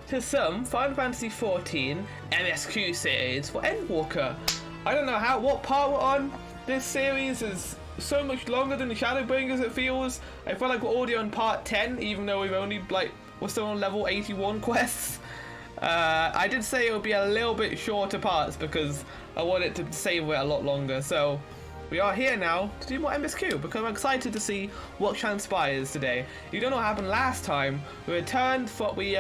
to some Final Fantasy XIV MSQ series for Endwalker. I don't know what part we're on. This series is so much longer than the Shadowbringers, it feels. I feel like we're already on part 10, even though we've only, we're still on level 81 quests. I did say it would be a little bit shorter parts because I wanted to save it a lot longer. So we are here now to do more MSQ because I'm excited to see what transpires today. You don't know what happened last time. We returned, we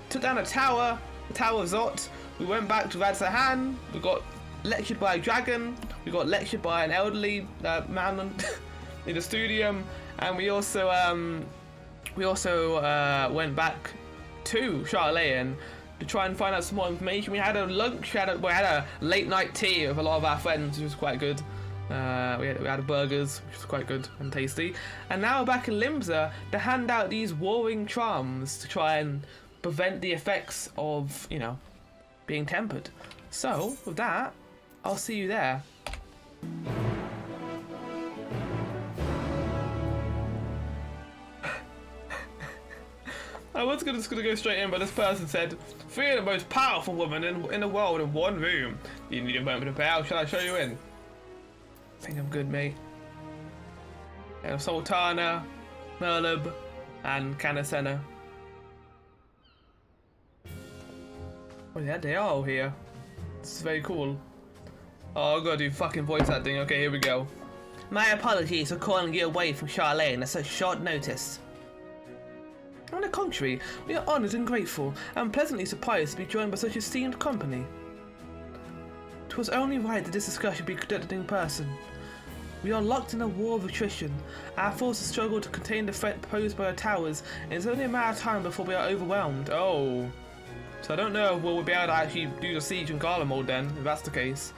took down a tower, the Tower of Zot. We went back to Radsahan. We got lectured by a dragon. We got lectured by an elderly man in the studium, and we also went back to Charlatan to try and find out some more information. We had a lunch, we had a late night tea with a lot of our friends, which was quite good. We had burgers, which was quite good and tasty. And now we're back in Limsa to hand out these warring charms to try and prevent the effects of, you know, being tempered. So, with that, I'll see you there. I was just gonna go straight in, but this person said, "Three of the most powerful women in the world in one room. You need a moment to prepare. Shall I show you in?" I think I'm good, mate. And Sultana, Merlib, and Canacena. Oh yeah, they are all here. This is very cool. Oh, I've got to do fucking voice acting. Okay, here we go. My apologies for calling you away from Charlatan at such short notice. On the contrary, we are honoured and grateful, and pleasantly surprised to be joined by such esteemed company. 'Twas only right that this discussion be conducted in person. We are locked in a war of attrition. Our forces struggle to contain the threat posed by the towers, and it's only a matter of time before we are overwhelmed. Oh. So I don't know if we'll be able to actually do the siege in Garlemald then, if that's the case.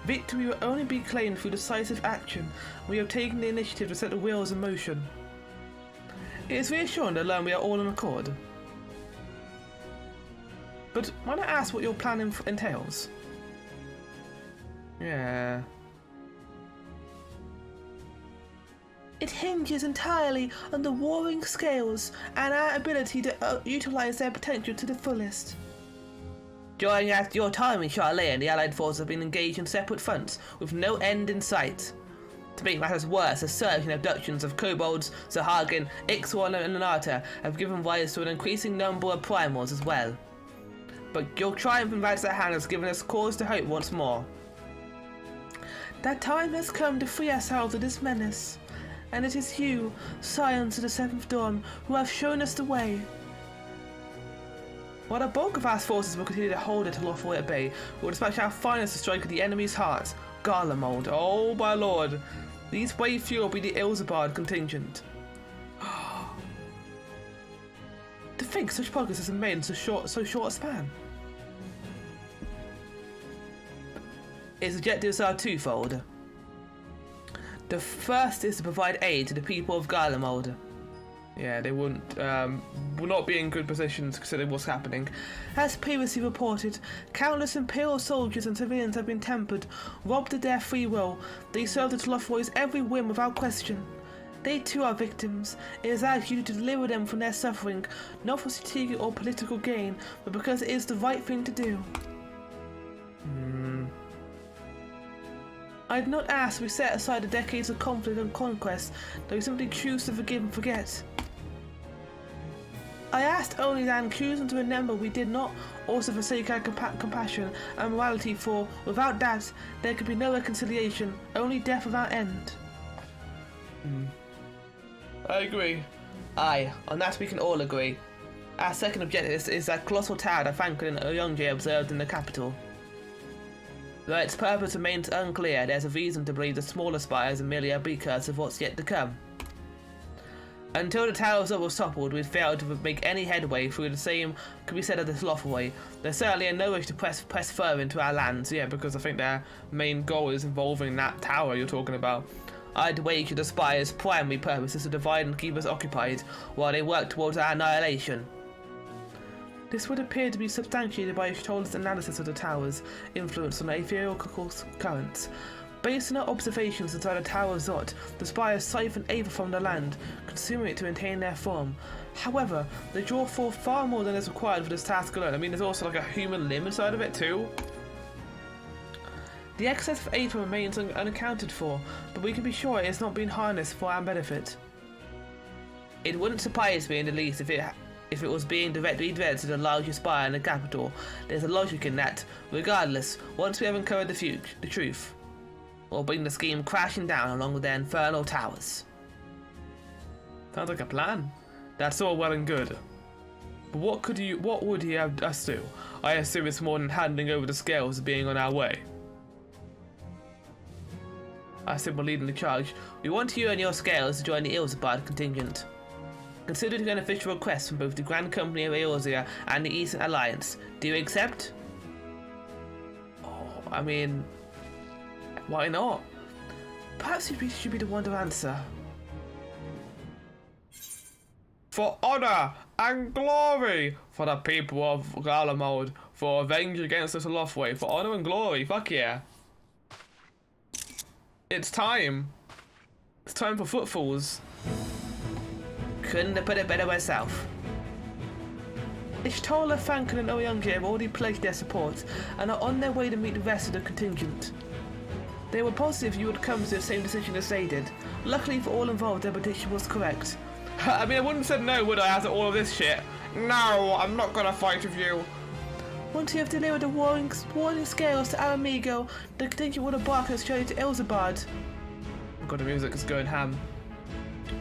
Victory will only be claimed through decisive action. We have taken the initiative to set the wheels in motion. It is reassuring to learn we are all in accord. But might I ask what your plan entails? Yeah. It hinges entirely on the warring scales and our ability to utilize their potential to the fullest. During your time in Charlatan, the Allied forces have been engaged in separate fronts with no end in sight. To make matters worse, the surge in abductions of kobolds, Sahagin, Ixwan and Nanata have given rise to an increasing number of primals as well. But your triumph in Radsahan has given us cause to hope once more. That time has come to free ourselves of this menace, and it is you, scions of the Seventh Dawn, who have shown us the way. While the bulk of our forces will continue to hold it Lothroy at bay, we will dispatch our finest to strike at the enemy's heart, Garlemald. Oh my lord, these brave few will be the Ilzabard contingent. To think such progress has been made in so short a span. Its objectives are twofold. The first is to provide aid to the people of Garlemald. Yeah, they will not be in good positions considering what's happening. As previously reported, countless Imperial soldiers and civilians have been tempered, robbed of their free will. They serve the Lothroy's every whim without question. They too are victims. It is our duty to deliver them from their suffering, not for strategic or political gain, but because it is the right thing to do. I did not ask we set aside the decades of conflict and conquest, that we simply choose to forgive and forget. I asked only that in choosing to remember we did not also forsake our compassion and morality, for without that there could be no reconciliation, only death without end. I agree. Aye, on that we can all agree. Our second objective is that colossal tower that Franklin and Oyonje observed in the capital. Though its purpose remains unclear, there's a reason to believe the smaller spires are merely a precursor of what's yet to come. Until the towers were toppled, we'd failed to make any headway through. The same could be said of the Lothroy. There's certainly no wish to press further into our lands, yeah, because I think their main goal is involving that tower you're talking about. I'd wager the spire's primary purpose is to divide and keep us occupied, while they work towards our annihilation. This would appear to be substantiated by Shtol's analysis of the tower's influence on aetherial currents. Based on our observations inside the Tower of Zot, the spires siphon aether from the land, consuming it to maintain their form. However, they draw forth far more than is required for this task alone. I mean, there's also like a human limb inside of it too. The excess of aether remains unaccounted for, but we can be sure it is not being harnessed for our benefit. It wouldn't surprise me in the least if it was being directly directed to the largest spire in the capital. There's a logic in that. Regardless, once we have uncovered the truth, we'll bring the scheme crashing down along with their infernal towers. Sounds like a plan. That's all well and good. But what would he have us do? I assume it's more than handing over the scales and being on our way. I assume we're leading the charge. We want you and your scales to join the Ilsabard contingent. Considered an official request from both the Grand Company of Eorzea and the Eastern Alliance. Do you accept? Oh, I mean, why not? Perhaps you should be the one to answer. For honor and glory for the people of Garlemald, for revenge against us Lothway, for honor and glory, fuck yeah. It's time. It's time for footfalls. Couldn't have put it better myself. Ishtola, Franklin and Oyungi have already pledged their support and are on their way to meet the rest of the contingent. They were positive you would come to the same decision as they did. Luckily for all involved, their prediction was correct. I mean, I wouldn't have said no, would I, after all of this shit? No, I'm not gonna fight with you. Once you have delivered the warning scales to our amigo, the contingent will embark us straight to Ilsabard. Oh god, the music is going ham.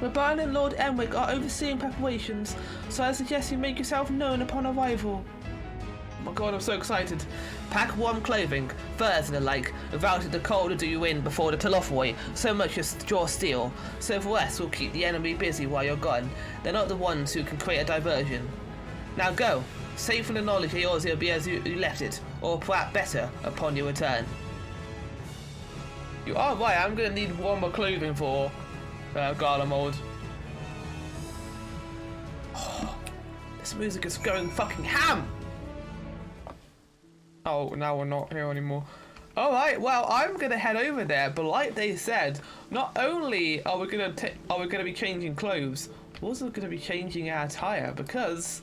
Raban and Lord Endwalker are overseeing preparations, so I suggest you make yourself known upon arrival. Oh my god, I'm so excited. Pack warm clothing, furs and the like, without it the cold to do you in before the Lothway, so much as draw steel. So for us, we'll keep the enemy busy while you're gone. They're not the ones who can create a diversion. Now go, safe in the knowledge that yours will be as you left it, or perhaps better, upon your return. You are right, I'm gonna need warmer clothing for Garlemald. Oh, this music is going fucking ham! Oh, now we're not here anymore. Alright, well, I'm gonna head over there, but like they said, not only are we gonna be changing clothes, we're also gonna be changing our attire, because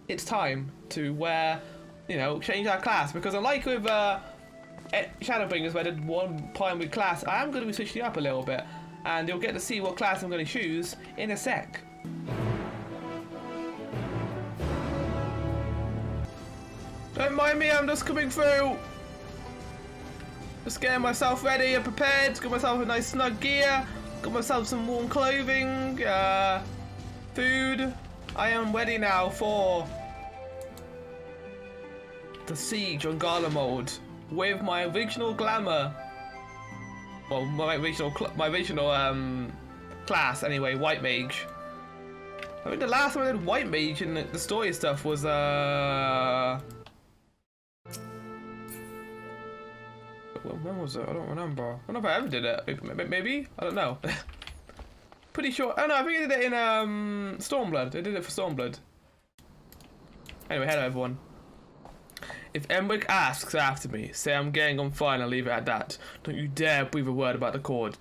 it's time to wear, you know, change our class. Because unlike with Shadowbringers, where I did one primary class, I am gonna be switching up a little bit, and you'll get to see what class I'm gonna choose in a sec. Don't mind me, I'm just coming through. Just getting myself ready and prepared. Got myself a nice snug gear. Got myself some warm clothing. Food. I am ready now for the siege on Garlemald with my original glamour. Well, my original class anyway, White Mage. I think the last time I did White Mage in the story stuff was when was it? I don't remember. I don't know if I ever did it. Maybe? I don't know. Pretty sure. Oh no, I think I did it in Stormblood. I did it for Stormblood. Anyway, hello everyone. If Endwalker asks after me, say I'm getting on fine and leave it at that. Don't you dare breathe a word about the cord.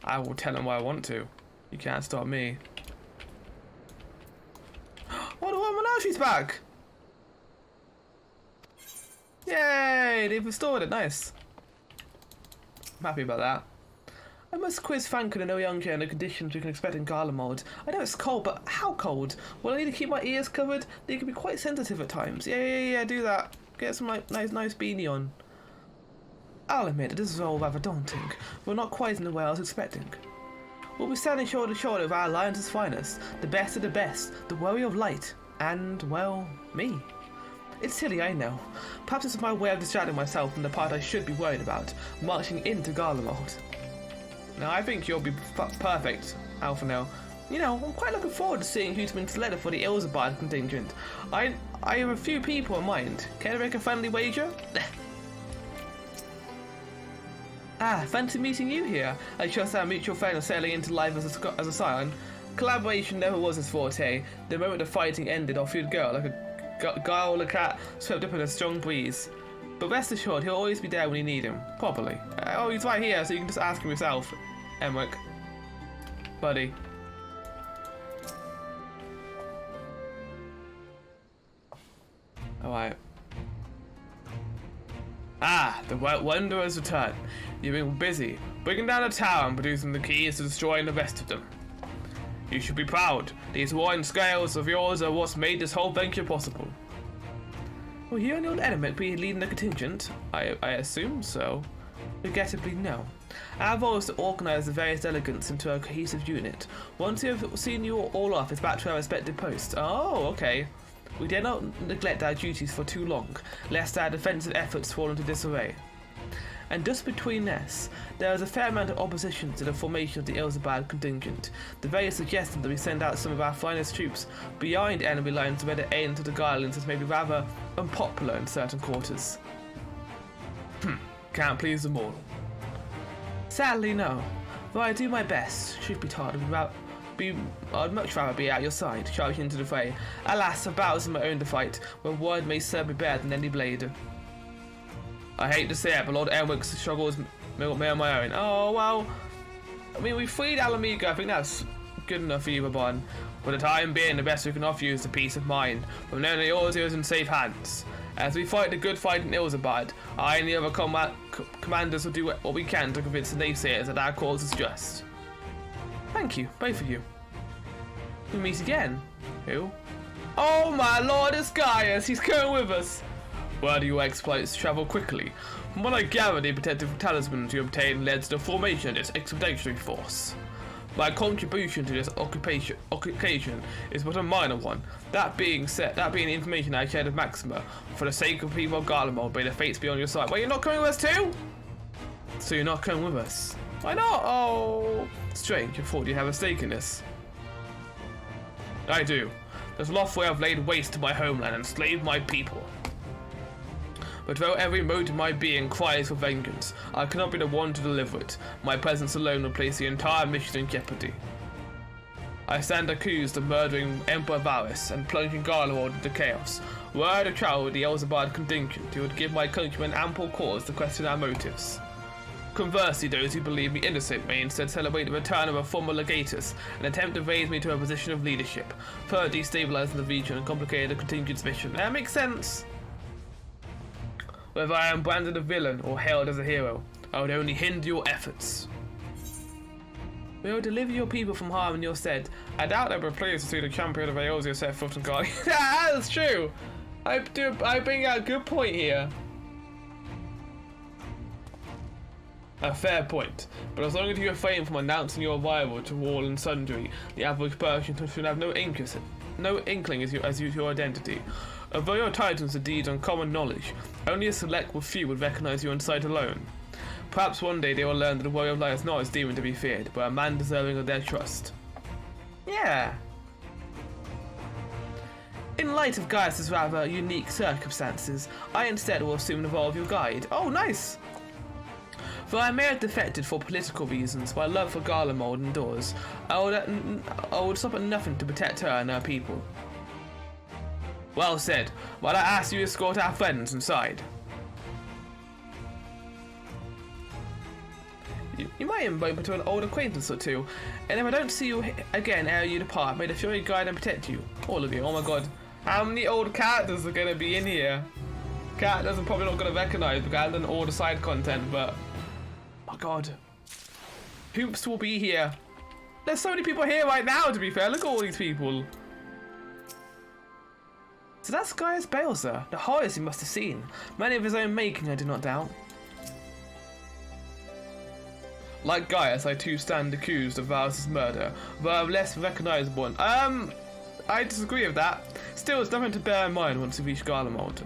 I will tell him what I want to. You can't stop me. Oh, the one Menage's back! Yay! They've restored it. Nice. I'm happy about that. I must quiz Franklin and Oyungi on the conditions we can expect in Garlemald. I know it's cold, but how cold? Well, I need to keep my ears covered. They can be quite sensitive at times. Yeah, do that. Get some nice beanie on. I'll admit, this is all rather daunting. We're not quite in the way I was expecting. We'll be standing shoulder to shoulder with our alliance's finest, the best of the best, the warrior of light, and, well, me. It's silly, I know. Perhaps it's my way of distracting myself from the part I should be worried about, marching into Garlemald. Now, I think you'll be perfect, Alphonel. You know, I'm quite looking forward to seeing who's been selected for the Ilsabard contingent. I have a few people in mind. Care to make a friendly wager? Fancy meeting you here. I trust our mutual friend is sailing into life as a scion. Collaboration never was his forte. The moment the fighting ended, off he'd go, like a guy or a cat swept up in a strong breeze. But rest assured, he'll always be there when you need him. Properly. Oh, he's right here, so you can just ask him yourself. Endwalker. Buddy. Alright. Ah, the wonder has returned. You've been busy, breaking down the tower and producing the keys to destroying the rest of them. You should be proud. These warring scales of yours are what's made this whole venture possible. Well, you and the old element be leading the contingent? I assume so. Regrettably, no. Our role is to organise the various delegates into a cohesive unit. Once we have seen you all off, it's back to our respective posts. Oh, okay. We dare not neglect our duties for too long, lest our defensive efforts fall into disarray. And just between us, there is a fair amount of opposition to the formation of the Elzabad contingent. The very suggestion that we send out some of our finest troops behind enemy lines to better aid into the Garlands is maybe rather unpopular in certain quarters. Can't please them all. Sadly, no. Though I do my best, truth be told, I'd much rather be at your side, charging into the fray. Alas, a battle's in my own to fight, where word may serve me better than any blade. I hate to say it, but Lord Elwick's struggles me on my own. Oh, well, I mean, we freed Alamiga. I think that's good enough for you, Babon. For the time being, the best we can offer you is the peace of mind, from knowing that yours is in safe hands. As we fight the good fight in Ilzabad, I and the other commanders will do what we can to convince the naysayers that our cause is just. Thank you, both of you. We meet again. Who? Oh my lord, it's Gaius! He's coming with us! Word of your exploits travel quickly. From what I gather, the protective talismans you obtained led to the formation of this expeditionary force. My contribution to this occasion is but a minor one. That being the information I shared with Maxima, for the sake of people of Garlemald, may the fates be on your side. Well, you're not coming with us too? So you're not coming with us? Why not? Oh, strange. I thought you'd have a stake in this. I do. This Lothway have laid waste to my homeland and enslaved my people. But though every mote in my being cries for vengeance, I cannot be the one to deliver it. My presence alone will place the entire mission in jeopardy. I stand accused of murdering Emperor Varus and plunging Garlemald into chaos. Were I to travel with the Elzabad contingent, it would give my countrymen ample cause to question our motives. Conversely, those who believe me innocent may instead celebrate the return of a former legatus and attempt to raise me to a position of leadership, further destabilizing the region and complicating the contingent's mission. That makes sense. Whether I am branded a villain or hailed as a hero, I would only hinder your efforts. We will deliver your people from harm in your stead. I doubt they will pleased to see the champion of Eorzea set foot on guard. That's true. I bring out a good point here. A fair point, but as long as you refrain from announcing your arrival to all and sundry, the average person should have no inkling as to your identity. Although your titles are deeds on common knowledge, only a select few would recognize you on sight alone. Perhaps one day they will learn that the warrior of light is not a demon to be feared, but a man deserving of their trust. Yeah. In light of Gaius' rather unique circumstances, I instead will assume the role of your guide. Oh, nice! Though I may have defected for political reasons, my love for Garlemald endures. I would stop at nothing to protect her and her people. Well said. While I ask you to escort our friends inside. You might invite me to an old acquaintance or two, and if I don't see you again ere you depart, may the Fury guide and protect you. All of you. Oh my god. How many old characters are going to be in here? Characters I'm probably not going to recognise because I've done all the side content, but... Oh my god. Hoops will be here. There's so many people here right now, to be fair. Look at all these people. So that's Gaius Balzer, the horrors he must have seen. Many of his own making, I do not doubt. Like Gaius, I too stand accused of Varus' murder, though I'm less recognisable. I disagree with that. Still, it's nothing to bear in mind once we reach Garlemald.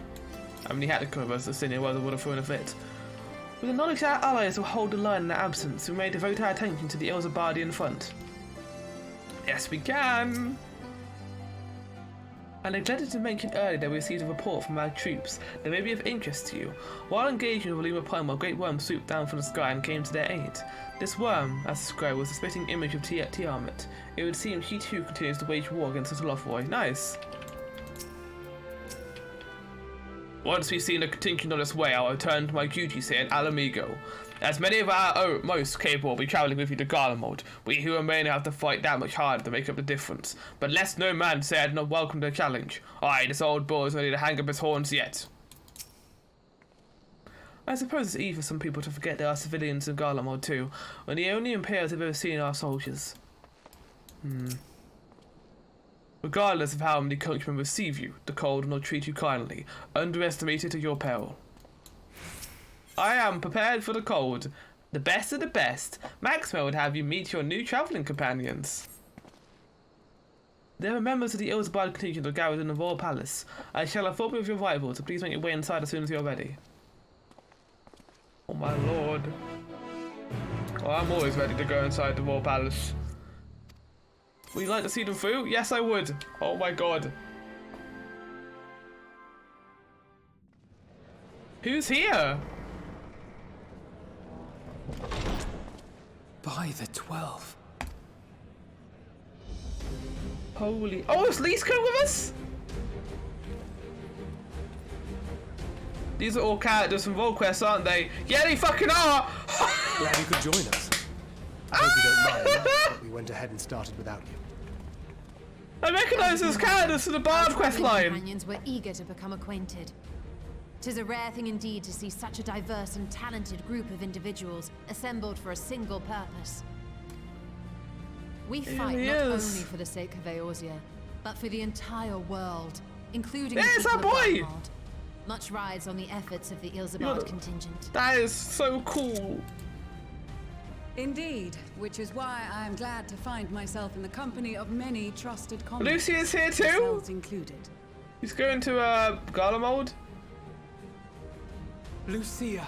I mean, he had to cover us, the senior otherwise I would have thrown a fit. With the knowledge that our allies will hold the line in their absence, we may devote our attention to the Elzabardian front. Yes, we can! I neglected to mention earlier that we received a report from our troops that may be of interest to you. While engaging with Lima Prime, a great worm swooped down from the sky and came to their aid. This worm, as described, was the spitting image of Tiamat. It would seem she too continues to wage war against the Lothway. Nice! Once we've seen a contingent on its way, I'll return to my duties here in Alamigo. As many of our most capable will be travelling with you to Garlemald, we who remain have to fight that much harder to make up the difference. But let no man say I did not welcome the challenge. Aye, this old bull is ready to hang up his horns yet. I suppose it's easy for some people to forget there are civilians in Garlemald too, when the only impairs I've ever seen are soldiers. Regardless of how many countrymen receive you, the cold will not treat you kindly. Underestimate it at your peril. I am prepared for the cold. The best of the best. Maxwell would have you meet your new travelling companions. There are members of the Ilsbard contingent of gathered in the Royal Palace. I shall inform you of your arrival, so please make your way inside as soon as you're ready. Oh my lord. Well, I'm always ready to go inside the Royal Palace. Would you like to see them through? Yes, I would. Oh my god. Who's here? By the 12. Holy... Oh, is Lise coming with us? These are all characters from RollQuest, aren't they? Yeah, they fucking are! Glad you could join us. I hope you don't mind that we went ahead and started without you. I recognise those characters from the Bard quest line. Companions were eager to become acquainted. 'Tis a rare thing indeed to see such a diverse and talented group of individuals assembled for a single purpose. We fight not only for the sake of Eorzea, but for the entire world, including the people our of boy! Garlemald. Much rides on the efforts of the Ilsabard contingent. That is so cool. Indeed, which is why I am glad to find myself in the company of many trusted comrades. Lucy is here too? Yourselves included. He's going to Garlemald. Lucia.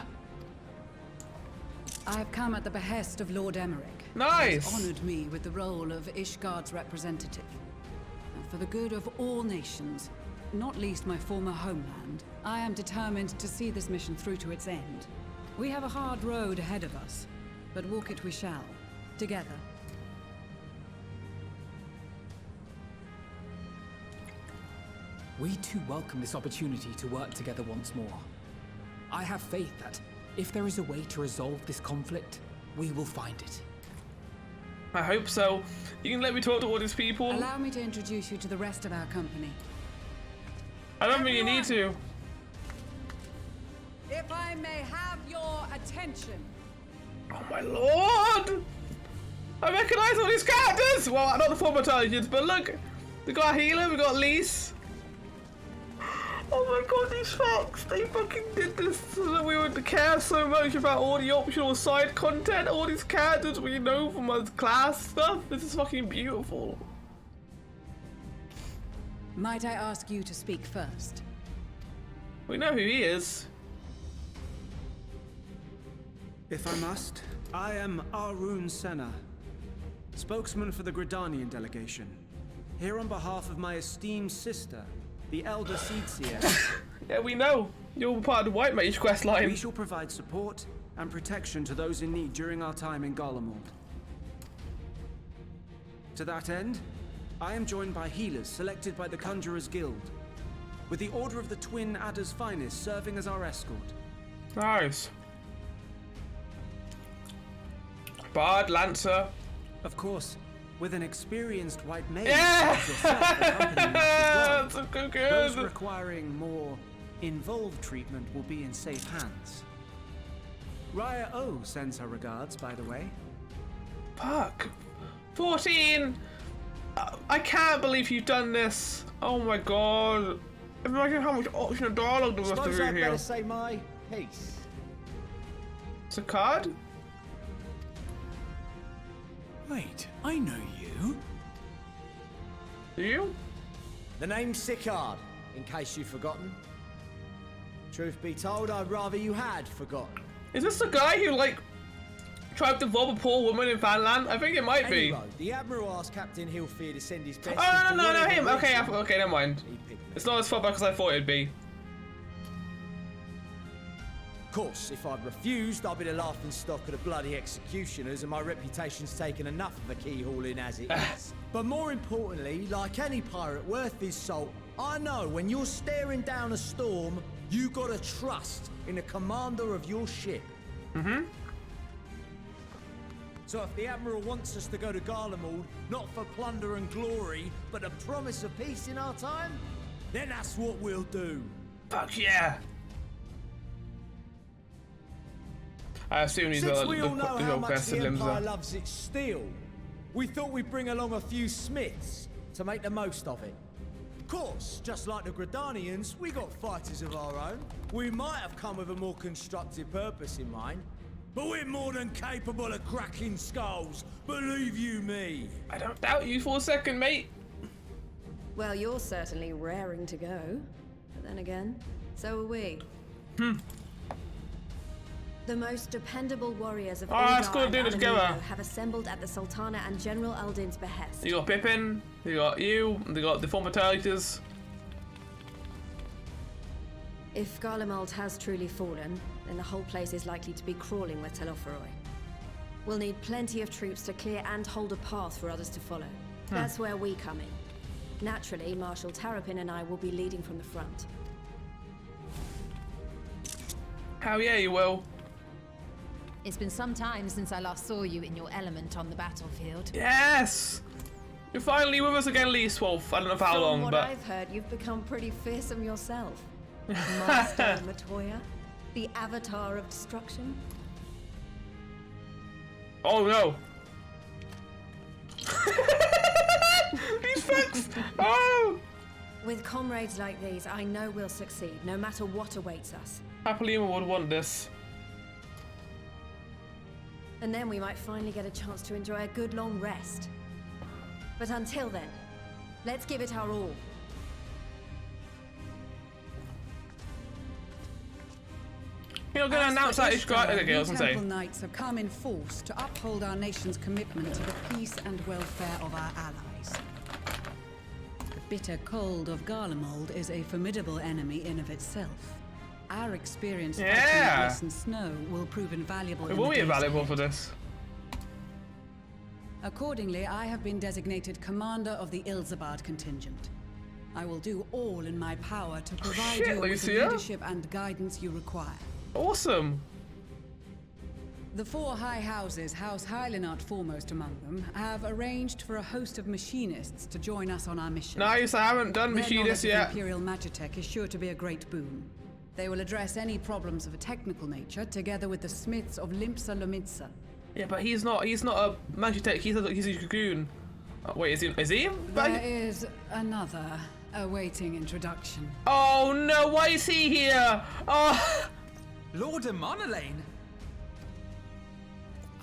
I have come at the behest of Lord Emmerich. Nice. He has honored me with the role of Ishgard's representative. And for the good of all nations, not least my former homeland, I am determined to see this mission through to its end. We have a hard road ahead of us, but walk it we shall, together. We too welcome this opportunity to work together once more. I have faith that if there is a way to resolve this conflict, we will find it. I hope so. You can let me talk to all these people. Allow me to introduce you to the rest of our company. I don't think you need to. If I may have your attention. Oh my lord! I recognise all these characters! Well, not the former intelligence, but look! We got a healer, we got Lise. Oh my god, these fucks! They fucking did this so that we would care so much about all the optional side content, all these characters we know from our class stuff. This is fucking beautiful. Might I ask you to speak first? We know who he is. If I must, I am Arun Senna, spokesman for the Gridanian delegation, here on behalf of my esteemed sister, the Elder Seedseer. Yeah, we know. You're part of the White Mage quest line. We shall provide support and protection to those in need during our time in Garlemald. To that end, I am joined by healers selected by the Conjurers Guild, with the Order of the Twin Adder's Finest serving as our escort. Nice. Bard, Lancer. Of course, with an experienced white mage Yeah! like yourself accompanying us as well. So good. Those requiring more involved treatment will be in safe hands. Raya O sends her regards, by the way. Fuck. 14! I can't believe you've done this. Oh my god. Imagine how much optional dialogue there was to Suppose do I'd here. better say my piece. It's a card? Wait, I know you. Do you? The name's Sicard, in case you've forgotten. Truth be told, I'd rather you had forgotten. Is this the guy who, like, tried to rob a poor woman in Vanland? I think it might be. Anyway, the Admiral asked Captain Hilfear to send his best. Oh, no, whatever him. Okay, reason okay, never mind. he picked me. It's not as far back as I thought it'd be. Of course, if I'd refused, I'd be the laughing stock of the bloody executioners, and my reputation's taken enough of a keyhole in as it is. But more importantly, like any pirate worth his salt, I know when you're staring down a storm, you gotta trust in the commander of your ship. Mm-hmm. So if the Admiral wants us to go to Garlemald, not for plunder and glory, but a promise of peace in our time, then that's what we'll do. Fuck yeah! I assume these Since are we all know how the much quest the limbs Empire are. loves its steel, we thought we'd bring along a few smiths to make the most of it. Of course, just like the Gridanians, we got fighters of our own. We might have come with a more constructive purpose in mind, but we're more than capable of cracking skulls, believe you me. I don't doubt you for a second, mate. Well, you're certainly raring to go. But then again, so are we. The most dependable warriors of let's go Ulgar do and this together. Alamundo have assembled at the Sultana and General Aldin's behest. You got Pippin, you got you, and they got the former Terrators. If Garlemald has truly fallen, then the whole place is likely to be crawling with Telophoroi. We'll need plenty of troops to clear and hold a path for others to follow. That's where we come in. Naturally, Marshal Terrapin and I will be leading from the front. Hell yeah, you will. It's been some time since I last saw you in your element on the battlefield. Yes! You're finally with us again, Lee Swolf. I don't know for how From long, what but... I've heard, you've become pretty fearsome yourself. Master Matoya, the avatar of destruction. Oh no! These fucks! Oh! With comrades like these, I know we'll succeed, no matter what awaits us. Happily would want this. And then we might finally get a chance to enjoy a good long rest. But until then, let's give it our all. You're not gonna announce that Ishgard. Okay, I was gonna say. Temple Knights have come in force to uphold our nation's commitment to the peace and welfare of our allies. The bitter cold of Garlemald is a formidable enemy in of itself. Our experience fighting Yeah. ice and snow will prove invaluable. It will be invaluable for this. Accordingly, I have been designated commander of the Ilzabad contingent. I will do all in my power to provide Shit, you with the Lucia. leadership and guidance you require. Awesome. The four high houses, House Hylinart foremost among them, have arranged for a host of machinists to join us on our mission. Nice, I haven't done Their Machinist knowledge of yet. Imperial Magitech is sure to be a great boon. They will address any problems of a technical nature together with the smiths of Limpsa Lomitsa. Yeah, but he's not a Magitech, he's a Dragoon. Wait, is he? There is another awaiting introduction. Oh no, why is he here? Oh, Lord Emanolaine?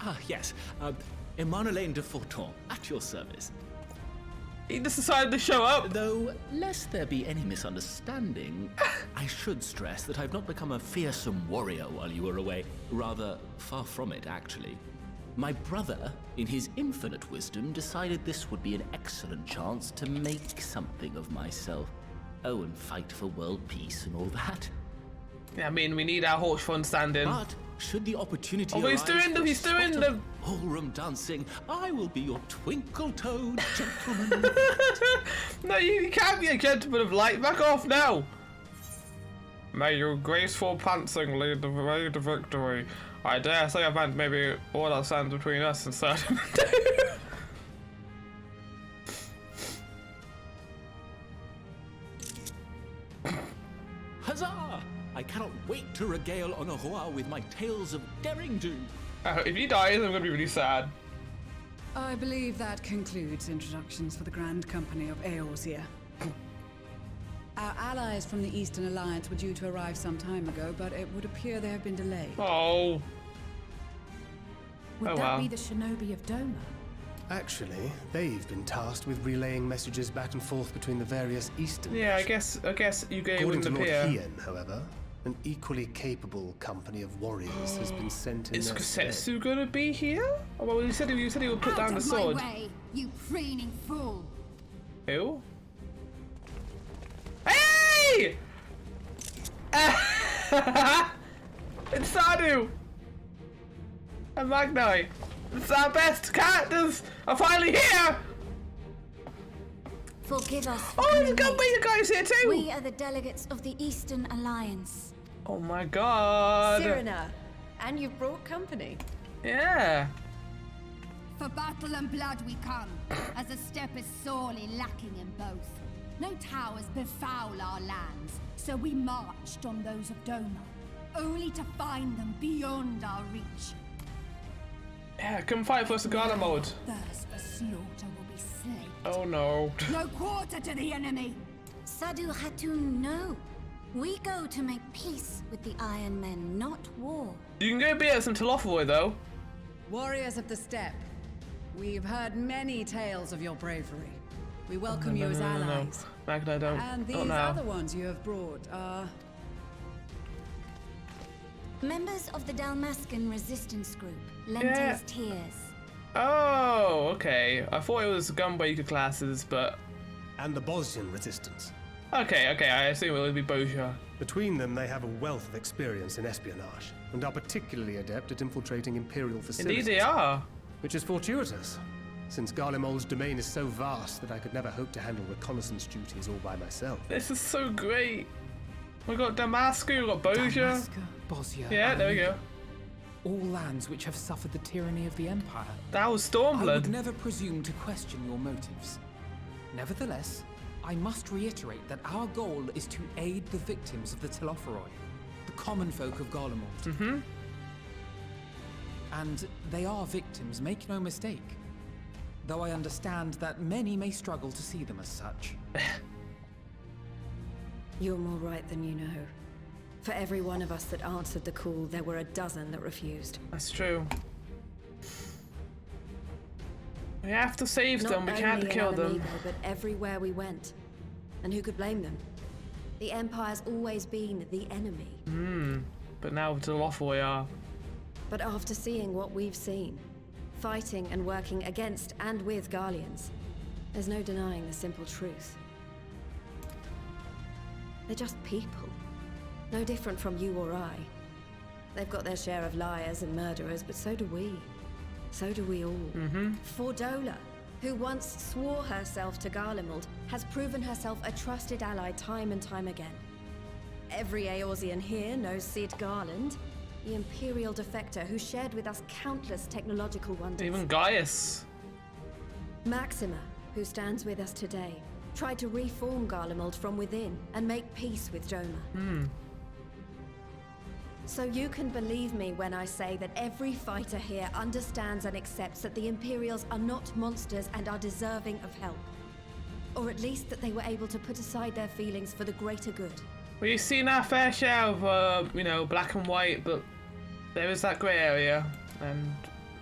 Ah, yes. Emanolaine de Forton, at your service. he just decided to show up. Though, lest there be any misunderstanding, I should stress that I've not become a fearsome warrior while you were away. Rather, far from it, actually. My brother, in his infinite wisdom, decided this would be an excellent chance to make something of myself. Oh, and fight for world peace and all that. Yeah, I mean, we need our horse fun standing. But should the opportunity Oh, he's arise doing for a he's doing spot of the. ballroom dancing, I will be your twinkle-toed gentleman. No, you can't be a gentleman of light. Back off now. May your graceful pantsing lead the way to victory. I dare say I meant maybe all that stands between us and certain. Huzzah! I cannot wait to regale Honoroa with my tales of daring do. If he dies, I'm gonna be really sad. I believe that concludes introductions for the Grand Company of Eorzea. Our allies from the Eastern Alliance were due to arrive some time ago, but it would appear they have been delayed. Oh. Would Oh, that wow. be the shinobi of Doma? Actually, they've been tasked with relaying messages back and forth between the various eastern Yeah, I nations. guess you gave According to wouldn't Lord appear. Hien, however, an equally capable company of warriors has been sent in Is their stead. Kusetsu gonna be here? Oh, well, you said he would put down the sword. way, you preening fool! Who? Hey! It's Sadu! And Magnai! It's our best characters are finally here! Forgive us for Oh, there's a coming late. gunbreaker guys here too! We are the delegates of the Eastern Alliance. Oh my god. Cyrena, and you've brought company. Yeah. For battle and blood we come, as a step is sorely lacking in both. No towers befoul our lands, so we marched on those of Doma, only to find them beyond our reach. Yeah, come fight for us, Garden mode. Thirst for slaughter will be slain. Oh no. No quarter to the enemy! Sadu Hatun, no. We go to make peace with the Iron Men, not war. You can go beat us in Telophoi though. Warriors of the Steppe, we've heard many tales of your bravery. We welcome you as allies. Magna, don't. And these not now. other ones you have brought are... Members of the Dalmascan resistance group, Lente's Tears. Oh, okay. I thought it was gunbreaker classes, but... And the Bosnian resistance. Okay, I assume it would be Bozja. Between them, they have a wealth of experience in espionage, and are particularly adept at infiltrating Imperial facilities. Indeed they are. Which is fortuitous, since Garlemald's domain is so vast that I could never hope to handle reconnaissance duties all by myself. This is so great. We got Damascus, we got Bozja. Damascus, Bosnia, Yeah, there we go. all lands which have suffered the tyranny of the Empire. That was I would Stormblood. never presume to question your motives. Nevertheless, I must reiterate that our goal is to aid the victims of the Telophoroi, the common folk of Garlemald. Mm-hmm. And they are victims, make no mistake. Though I understand that many may struggle to see them as such. You're more right than you know. For every one of us that answered the call, there were a dozen that refused. That's true. We have to save them, we Not can't only in kill them. Alamigo, but everywhere we went. And who could blame them? The Empire's always been the enemy. But now Telophoi are. But after seeing what we've seen, fighting and working against and with Garleans, there's no denying the simple truth. They're just people. No different from you or I. They've got their share of liars and murderers, but so do we. So do we all. Fordola, who once swore herself to Garlemald, has proven herself a trusted ally time and time again. Every Eorzean here knows Cid Garland, the Imperial defector who shared with us countless technological wonders. Even Gaius. Maxima, who stands with us today, tried to reform Garlemald from within and make peace with Doma. So you can believe me when I say that every fighter here understands and accepts that the Imperials are not monsters and are deserving of help. Or at least that they were able to put aside their feelings for the greater good. We've seen our fair share of, black and white, but there is that grey area, and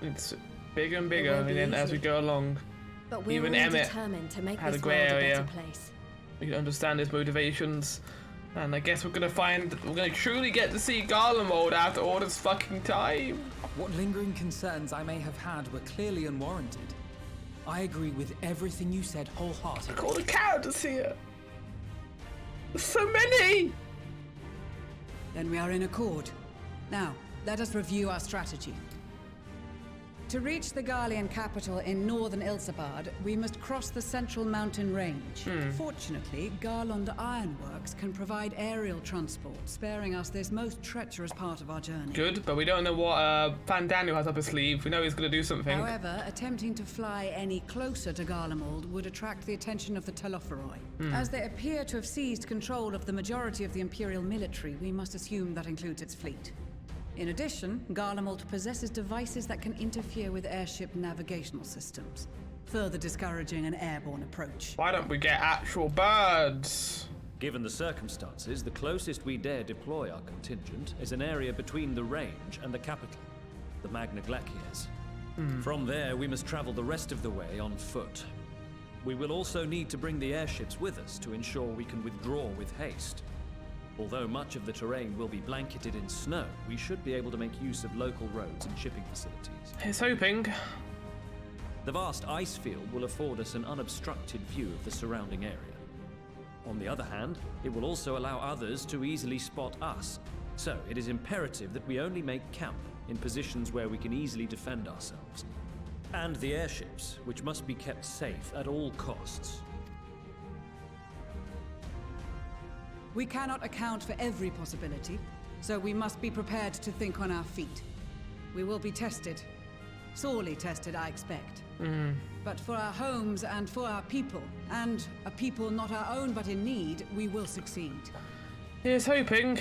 it's bigger and bigger won't be as we easy. go along. But we're Even all Emmett determined to make had a this grey world a area. better place. We can understand his motivations, and I guess we're gonna truly get to see Garlemald after all this fucking time. What lingering concerns I may have had were clearly unwarranted. I agree with everything you said wholeheartedly. Look at all the characters here. There's so many. Then we are in accord. Now, let us review our strategy. To reach the Garlean capital in northern Ilsabard, we must cross the central mountain range. Fortunately, Garlond Ironworks can provide aerial transport, sparing us this most treacherous part of our journey. Good, but we don't know what Van Daniel has up his sleeve. We know he's gonna do something. However, attempting to fly any closer to Garlemald would attract the attention of the Telophoroi. As they appear to have seized control of the majority of the Imperial military, we must assume that includes its fleet. In addition, Garlemald possesses devices that can interfere with airship navigational systems, further discouraging an airborne approach. Why don't we get actual birds? Given the circumstances, the closest we dare deploy our contingent is an area between the range and the capital, the Magna Glaciers. From there, we must travel the rest of the way on foot. We will also need to bring the airships with us to ensure we can withdraw with haste. Although much of the terrain will be blanketed in snow, we should be able to make use of local roads and shipping facilities. He's hoping. The vast ice field will afford us an unobstructed view of the surrounding area. On the other hand, it will also allow others to easily spot us. So it is imperative that we only make camp in positions where we can easily defend ourselves. And the airships, which must be kept safe at all costs. We cannot account for every possibility, so we must be prepared to think on our feet. We will be tested. Sorely tested, I expect. But for our homes and for our people, and a people not our own but in need, we will succeed. Here's hoping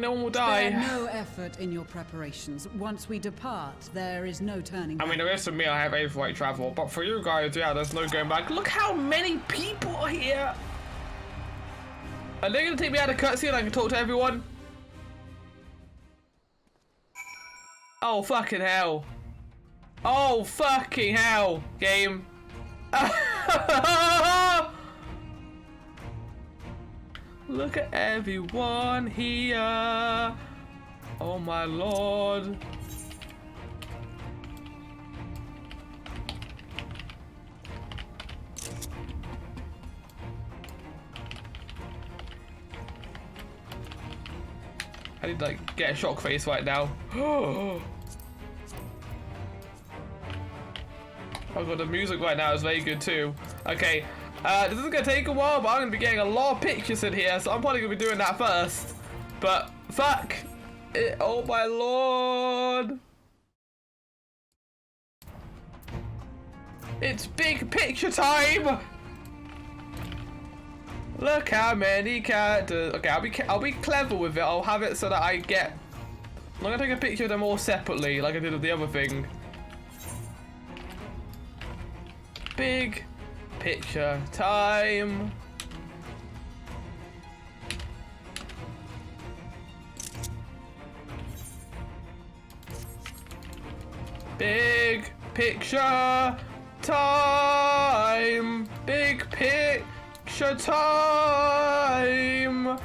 no one will die. Spare no effort in your preparations. Once we depart, there is no turning back. I mean, the rest of me, I have overweight travel, but for you guys, yeah, there's no going back. Look how many people are here. Are they gonna take me out of cutscene and I can talk to everyone? Oh, fucking hell. Oh, fucking hell, game. Look at everyone here. Oh my lord. I need to like get a shock face right now. Oh god, the music right now is very good too. Okay, this is gonna take a while, but I'm gonna be getting a lot of pictures in here, so I'm probably gonna be doing that first. But fuck it, oh my lord. It's big picture time. Look how many characters. Okay, I'll be clever with it. I'll have it so that I'm gonna take a picture of them all separately, like I did with the other thing. Big picture time. Big picture time. Big picture time.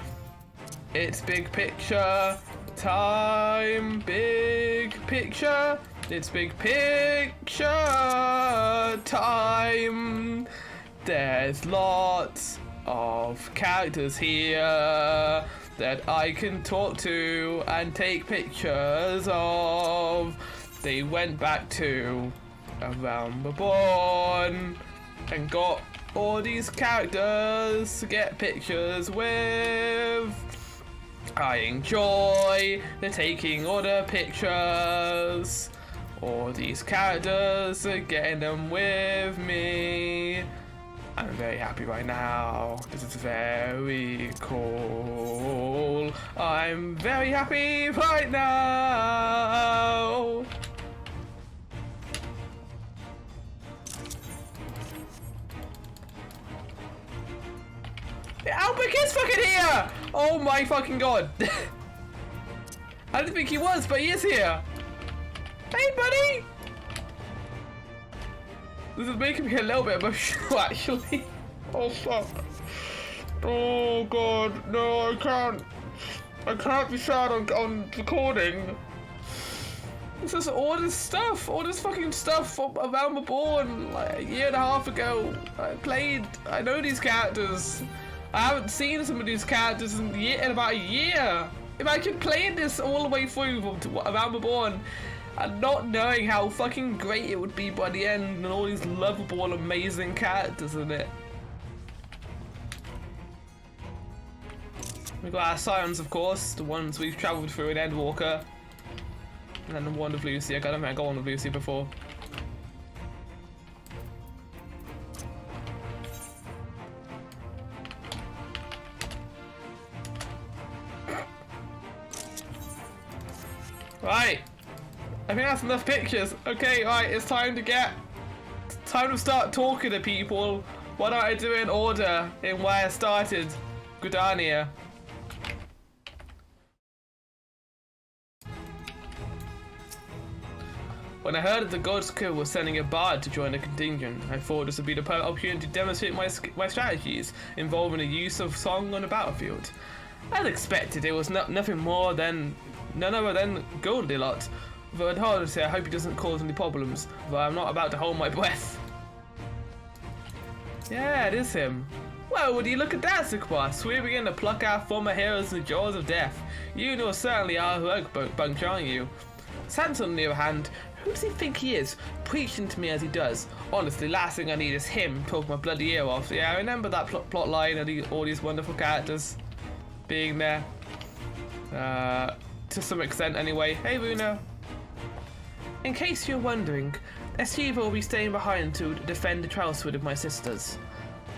It's big picture time. Big picture. It's big picture time. There's lots of characters here that I can talk to and take pictures of. They went back to Around the Bourne and got all these characters to get pictures with. I enjoy the taking all the pictures. All these characters are getting them with me. I'm very happy right now. This is very cool. I'm very happy right now. Albert is fucking here! Oh my fucking god. I didn't think he was, but he is here. Hey, buddy! This is making me a little bit emotional, actually. Oh, fuck. Oh, God. No, I can't. I can't be sad on recording. It's just all this fucking stuff from Around the Bourne, like a year and a half ago. I know these characters. I haven't seen some of these characters in about a year. Imagine playing this all the way through Around the Bourne and not knowing how fucking great it would be by the end and all these lovable, amazing characters in it. We've got our sirens, of course, the ones we've travelled through in Endwalker. And then the one with Lucy. I don't think I got one with Lucy before. Right. I think that's enough pictures. Okay, right, it's time to start talking to people. Why don't I do it in order in where I started? Gridania. When I heard that the God's Kill was sending a bard to join the contingent, I thought this would be the perfect opportunity to demonstrate my strategies involving the use of song on the battlefield. As expected, it was nothing more than none other than Goldilocks. Though it's hard to say, I hope he doesn't cause any problems, but I'm not about to hold my breath. Yeah, it is him. Well, would you look at that, Sequoia? We begin to pluck our former heroes in the jaws of death. You know certainly our heroic bunch, aren't you? Sansa, on the other hand, who does he think he is, preaching to me as he does? Honestly, last thing I need is him talking my bloody ear off. Yeah, I remember that plot line and all these wonderful characters. being there. To some extent anyway. Hey Luna. In case you're wondering, Estiva will be staying behind to defend the Trouswood with my sisters.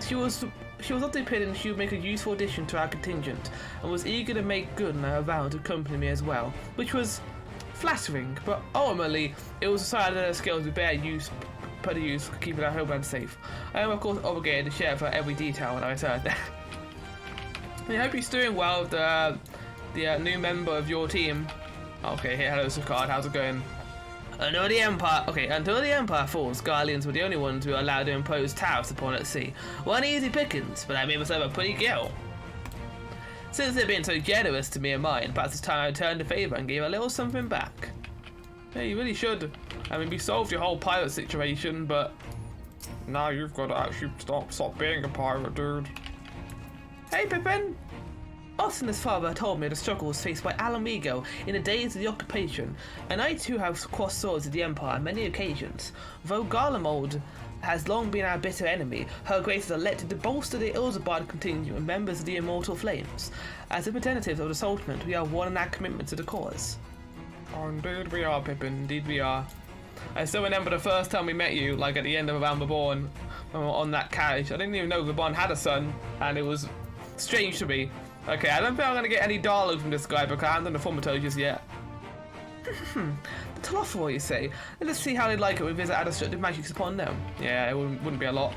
She was of the opinion she would make a useful addition to our contingent, and was eager to make good on her vow to accompany me as well, which was flattering, but ultimately it was decided that her skills would put to use keeping our homeland safe. I am of course obligated to share for every detail when I return there. I hope he's doing well with the new member of your team. Okay, hey, hello Sukard, how's it going? Until the Empire falls, Guardians were the only ones who were allowed to impose tariffs upon at sea. One easy pickings, but I made myself a pretty gill. Since they've been so generous to me and mine, perhaps it's time I returned the favour and gave a little something back. Yeah, you really should. I mean, we solved your whole pirate situation, but now you've got to actually stop being a pirate, dude. Hey, Pippin! Austin's father told me of the struggles faced by Alamigo in the days of the occupation, and I too have crossed swords with the Empire on many occasions. Though Garlemald has long been our bitter enemy, her grace is elected to bolster the Ilzabard contingent with members of the Immortal Flames. As representatives of the Sultanate, we are one in our commitment to the cause. Oh, indeed we are, Pippin, indeed we are. I still remember the first time we met you, like at the end of Around Reborn, on that carriage. I didn't even know Reborn had a son, and it was strange to me. Okay, I don't think I'm going to get any dialogue from this guy because I haven't done the Formato just yet. The Telophoroi, you say? Let us see how they like it when we visit our destructive magics upon them. Yeah, it wouldn't be a lot.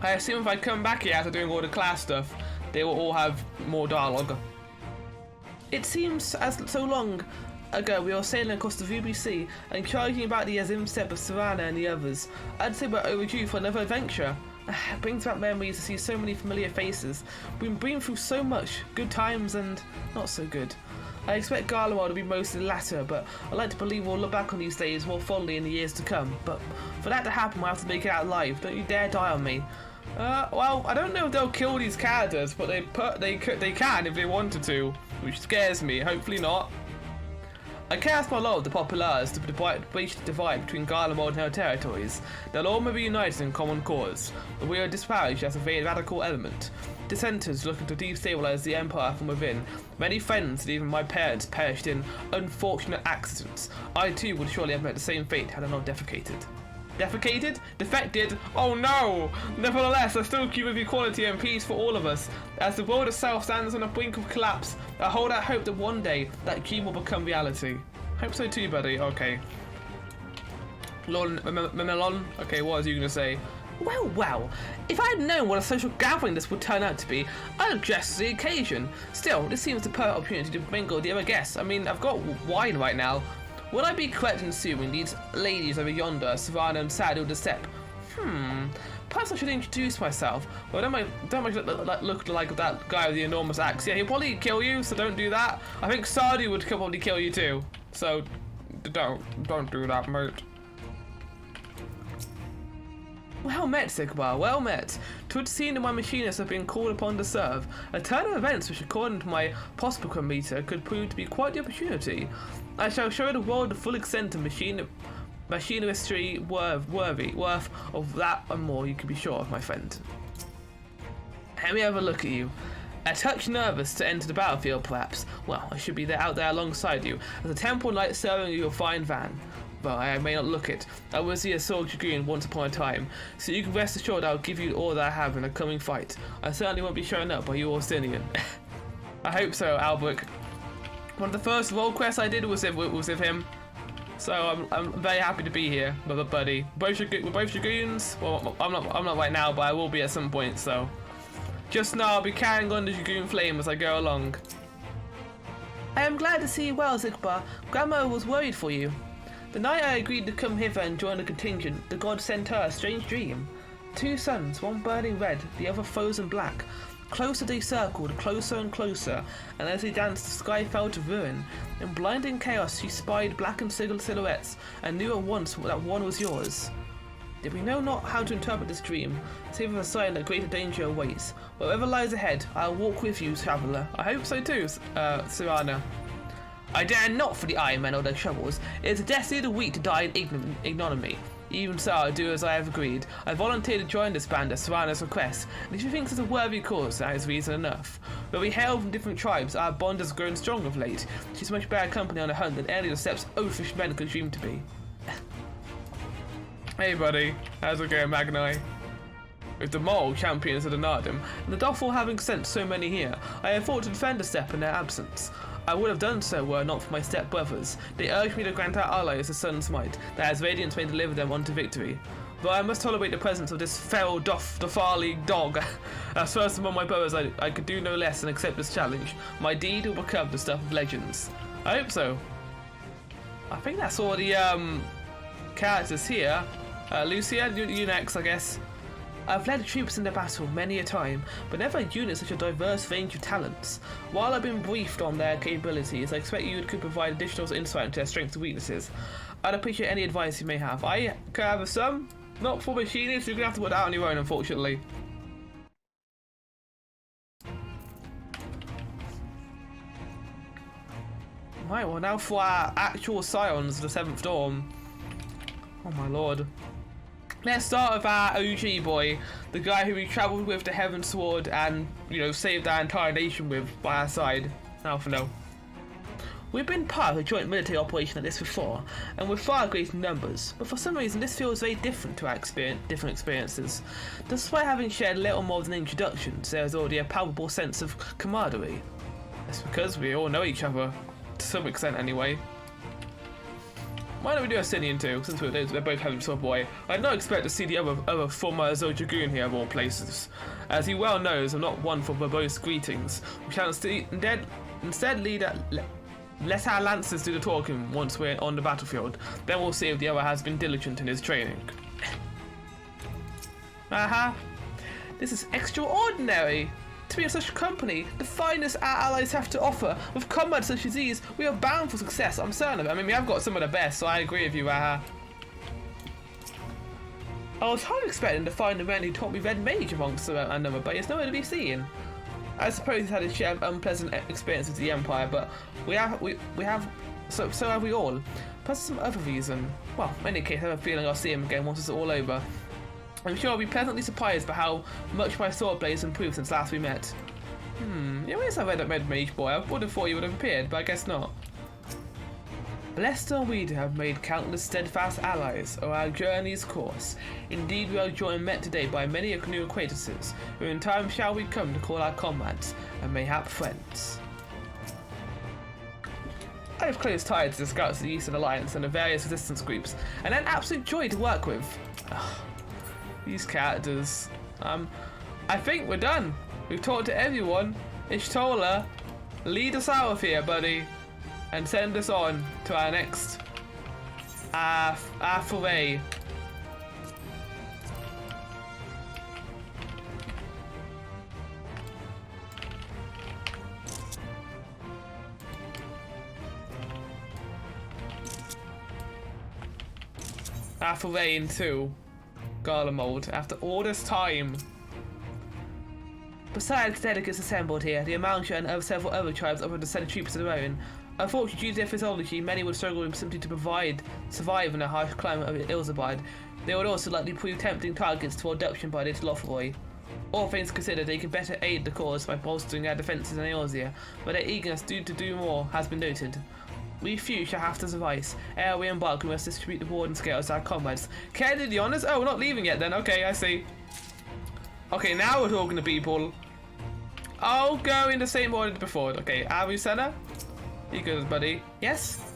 I assume if I come back here after doing all the class stuff, they will all have more dialogue. It seems as so long ago we were sailing across the Ruby Sea and charging about the Azim Step of Savannah and the others. I'd say we're overdue for another adventure. It brings back memories to see so many familiar faces. We've been through so much, good times and not so good. I expect Garlemald to be mostly the latter, but I like to believe we'll look back on these days more fondly in the years to come. But for that to happen, we'll have to make it out alive. Don't you dare die on me. Well, I don't know if they'll kill these characters, but they can if they wanted to, which scares me. Hopefully not. I cast my lot of the populares to breach the divide between Garlemald and her territories. They'll all be united in common cause, but we are disparaged as a very radical element. Dissenters looking to destabilize the Empire from within. Many friends and even my parents perished in unfortunate accidents. I too would surely have met the same fate had I not defecated. Defecated? Defected? Oh no! Nevertheless, I still keep with equality and peace for all of us. As the world itself stands on the brink of collapse, I hold out hope that one day that dream will become reality. Hope so too, buddy. Okay. Lord Melon? Okay, what was you gonna say? Well, if I had known what a social gathering this would turn out to be, I'd have dressed for the occasion. Still, this seems the perfect opportunity to mingle with the other guests. I mean, I've got wine right now. Would I be correct in assuming these ladies over yonder, Savannah and Sadu the Step? Perhaps I should introduce myself. Well, don't look like that guy with the enormous axe. Yeah, he'll probably kill you, so don't do that. I think Sadu would probably kill you too. So, don't do that, mate. Well met, Sigmar, well met. 'Twould seem that my machinists have been called upon to serve. A turn of events which, according to my Prospicum meter, could prove to be quite the opportunity. I shall show the world the full extent of machinery worth of that and more, you can be sure of, my friend. Let me have a look at you. A touch nervous to enter the battlefield, perhaps? Well, I should be out there alongside you, as a temple knight serving your fine van. Well, I may not look it. I was the Sword Dragoon once upon a time, so you can rest assured I'll give you all that I have in a coming fight. I certainly won't be showing up by you Austinian. I hope so, Albrecht. One of the first role quests I did was with him, so I'm very happy to be here, buddy. We're both Dragoons. Well, I'm not right now, but I will be at some point. So, just now I'll be carrying on the Dragoon flame as I go along. I am glad to see you well, Zigbar. Grandma was worried for you. The night I agreed to come hither and join the contingent, the god sent her a strange dream. 2 suns, one burning red, the other frozen black. Closer they circled, closer and closer, and as they danced the sky fell to ruin. In blinding chaos she spied blackened silhouettes, and knew at once that one was yours. Did we know not how to interpret this dream, save of a sign that greater danger awaits. Wherever lies ahead, I'll walk with you, traveller. I hope so too, Savannah. I dare not for the Iron Men or their troubles. It is the destiny of the weak to die in ignominy. Even so, I'll do as I have agreed. I volunteered to join this band at Serrano's request, and if she thinks it's a worthy cause, that is reason enough. Though we hail from different tribes, our bond has grown strong of late. She's much better company on a hunt than any of the steppes oafish men could dream to be. Hey buddy, how's it going, Magnai? With the mole champions of the Nardum, and the Doffel having sent so many here, I have thought to defend the steppe in their absence. I would have done so were it not for my step-brothers. They urged me to grant our allies the sun's might, that as radiance may deliver them unto victory. But I must tolerate the presence of this feral Dofali dog. As first among my brothers, I could do no less than accept this challenge. My deed will become the stuff of legends. I hope so. I think that's all the characters here. Lucia, you next, I guess. I've led troops in the battle many a time, but never a unit such a diverse range of talents. While I've been briefed on their capabilities, I expect you could provide additional insight into their strengths and weaknesses. I'd appreciate any advice you may have. I can have some, not for machinists, you're going to have to put that on your own, unfortunately. Right, well now for our actual scions, the 7th Dawn. Oh my lord. Let's start with our OG boy, the guy who we travelled with to Heaven's Sword and, you know, saved our entire nation with by our side. Alpha no. We've been part of a joint military operation like this before, and with far greater numbers, but for some reason this feels very different to our different experiences. Despite having shared little more than introductions, there is already a palpable sense of camaraderie. That's because we all know each other, to some extent anyway. Why don't we do a Sinian too, since they're both Heaven's Sword boy? I'd not expect to see the other former Zojagoon here of all places. As he well knows, I'm not one for verbose greetings. We shall instead let our lancers do the talking once we're on the battlefield. Then we'll see if the other has been diligent in his training. Aha! This is extraordinary! To be of such company, the finest our allies have to offer. With comrades such as these, we are bound for success, I'm certain of it. I mean, we have got some of the best, so I agree with you, Aha. I was hardly expecting to find a man who taught me Red Mage amongst our number, but he's nowhere to be seen. I suppose he's had his share of unpleasant experiences with the Empire, but so have we all. Plus some other reason. Well, in any case, I have a feeling I'll see him again once it's all over. I'm sure I'll be pleasantly surprised by how much my sword blade has improved since last we met. Yeah, where's that Red Mage boy? I would have thought he would have appeared, but I guess not. Blessed are we to have made countless steadfast allies of our journey's course. Indeed, we are joined and met today by many new acquaintances, who in time shall we come to call our comrades, and mayhap friends. I have close ties to the Scouts of the Eastern Alliance and the various resistance groups, and an absolute joy to work with. These characters. I think we're done. We've talked to everyone. Ishtola, lead us out of here, buddy, and send us on to our next foray. Our foray into Garlemald after all this time. Besides delegates assembled here, the Amalja and several other tribes offered to send troops of their own. Unfortunately, due to their physiology, many would struggle simply to survive in the harsh climate of Ilzabad. They would also likely prove tempting targets for abduction by the Telophroi. All things considered, they could better aid the cause by bolstering their defences in Eorzea, but their eagerness to do more has been noted. We few shall have to suffice. Ere we embark, we must distribute the warden scales to our comrades. Care to do the honours? Oh, we're not leaving yet then. Okay, I see. Okay, now we're talking to people. I'll go in the same order as before. Okay, Avicenna? You good, buddy? Yes?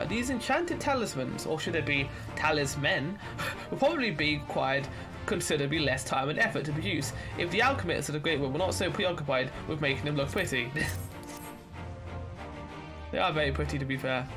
These enchanted talismans, or should it be talismen, will probably be required considerably less time and effort to produce if the alchemists of the Great One were not so preoccupied with making them look pretty. They are very pretty, to be fair.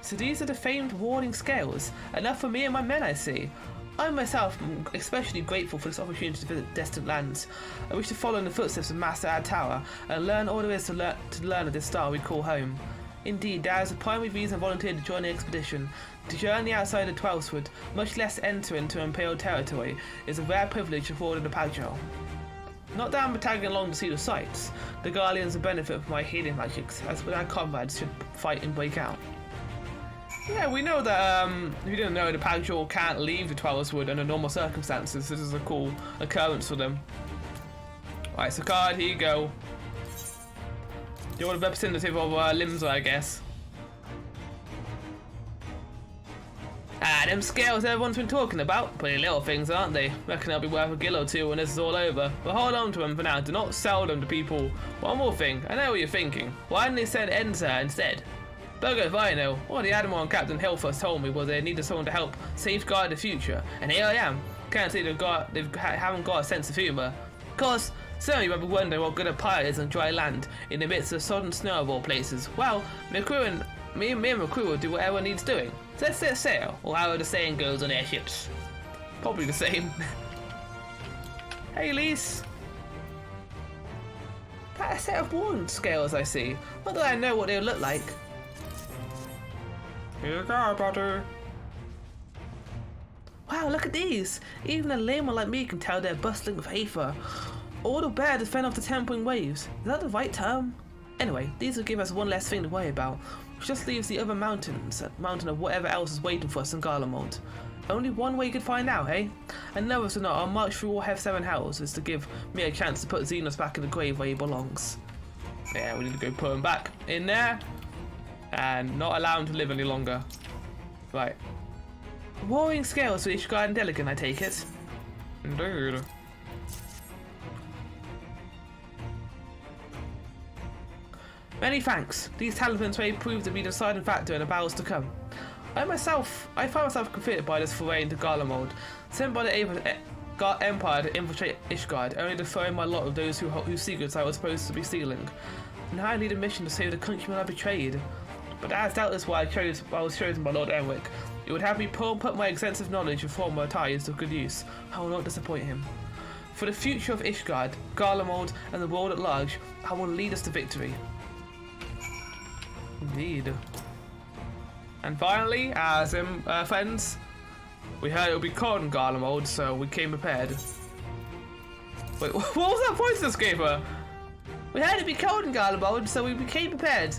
So these are the famed warding scales. Enough for me and my men, I see. I myself am especially grateful for this opportunity to visit distant lands. I wish to follow in the footsteps of Master Adtower and learn all there is to learn of this star we call home. Indeed, that is the primary reason I volunteered to join the expedition. To journey outside of Twelfswood, much less enter into Imperial territory, is a rare privilege afforded a Pagel. Not that I'm tagging along to see the sights. The Guardians will benefit from my healing magics, as with our comrades should fight and break out. Yeah, we know that, if you didn't know, the Patrol can't leave the Dwellers Wood under normal circumstances. This is a cool occurrence for them. Alright, so card, here you go. You're the representative of Limsa, I guess. Ah, them scales everyone's been talking about. Pretty little things, aren't they? Reckon they'll be worth a gill or two when this is all over. But hold on to them for now. Do not sell them to people. One more thing. I know what you're thinking. Why didn't they send Ensa instead? Bugger if I know. All the Admiral and Captain Hill first told me was they needed someone to help safeguard the future. And here I am. Can't say haven't got a sense of humour. Of course, certainly you might be wondering what good a pilot is on dry land in the midst of sodden snow of all places. Well, me and my crew will do whatever needs doing. So let's set sail, or however the saying goes on airships. Probably the same. Hey, Lise. That's a set of worn scales I see. Not that I know what they would look like. Here you go, butter. Wow, look at these. Even a layman like me can tell they're bustling with Aether. All the better to fend off the tempering waves. Is that the right term? Anyway, these will give us one less thing to worry about, which just leaves the other mountains, mountain of whatever else is waiting for us in Garlemald. Only one way you could find out, eh? And know us or not, our march through all F7 hells is to give me a chance to put Xenos back in the grave where he belongs. Yeah, we need to go put him back in there, and not allow him to live any longer. Right. Warring scales for each guard and delegate, I take it? Indeed. Many thanks. These talismans may prove to be the deciding factor in the battles to come. I find myself conflicted by this foray into Garlemald, sent by the Empire to infiltrate Ishgard, only to throw in my lot of those whose secrets I was supposed to be stealing. Now I need a mission to save the countrymen I betrayed. But that is doubtless why I was chosen by Lord Enwick. It would have me put my extensive knowledge of former ties to good use. I will not disappoint him. For the future of Ishgard, Garlemald, and the world at large, I will lead us to victory. Indeed. And finally, as friends, we heard it would be cold in Garlemald, so we came prepared. Wait, what was that voice this gave her? We heard it'd be cold in Garlemald, so we became prepared.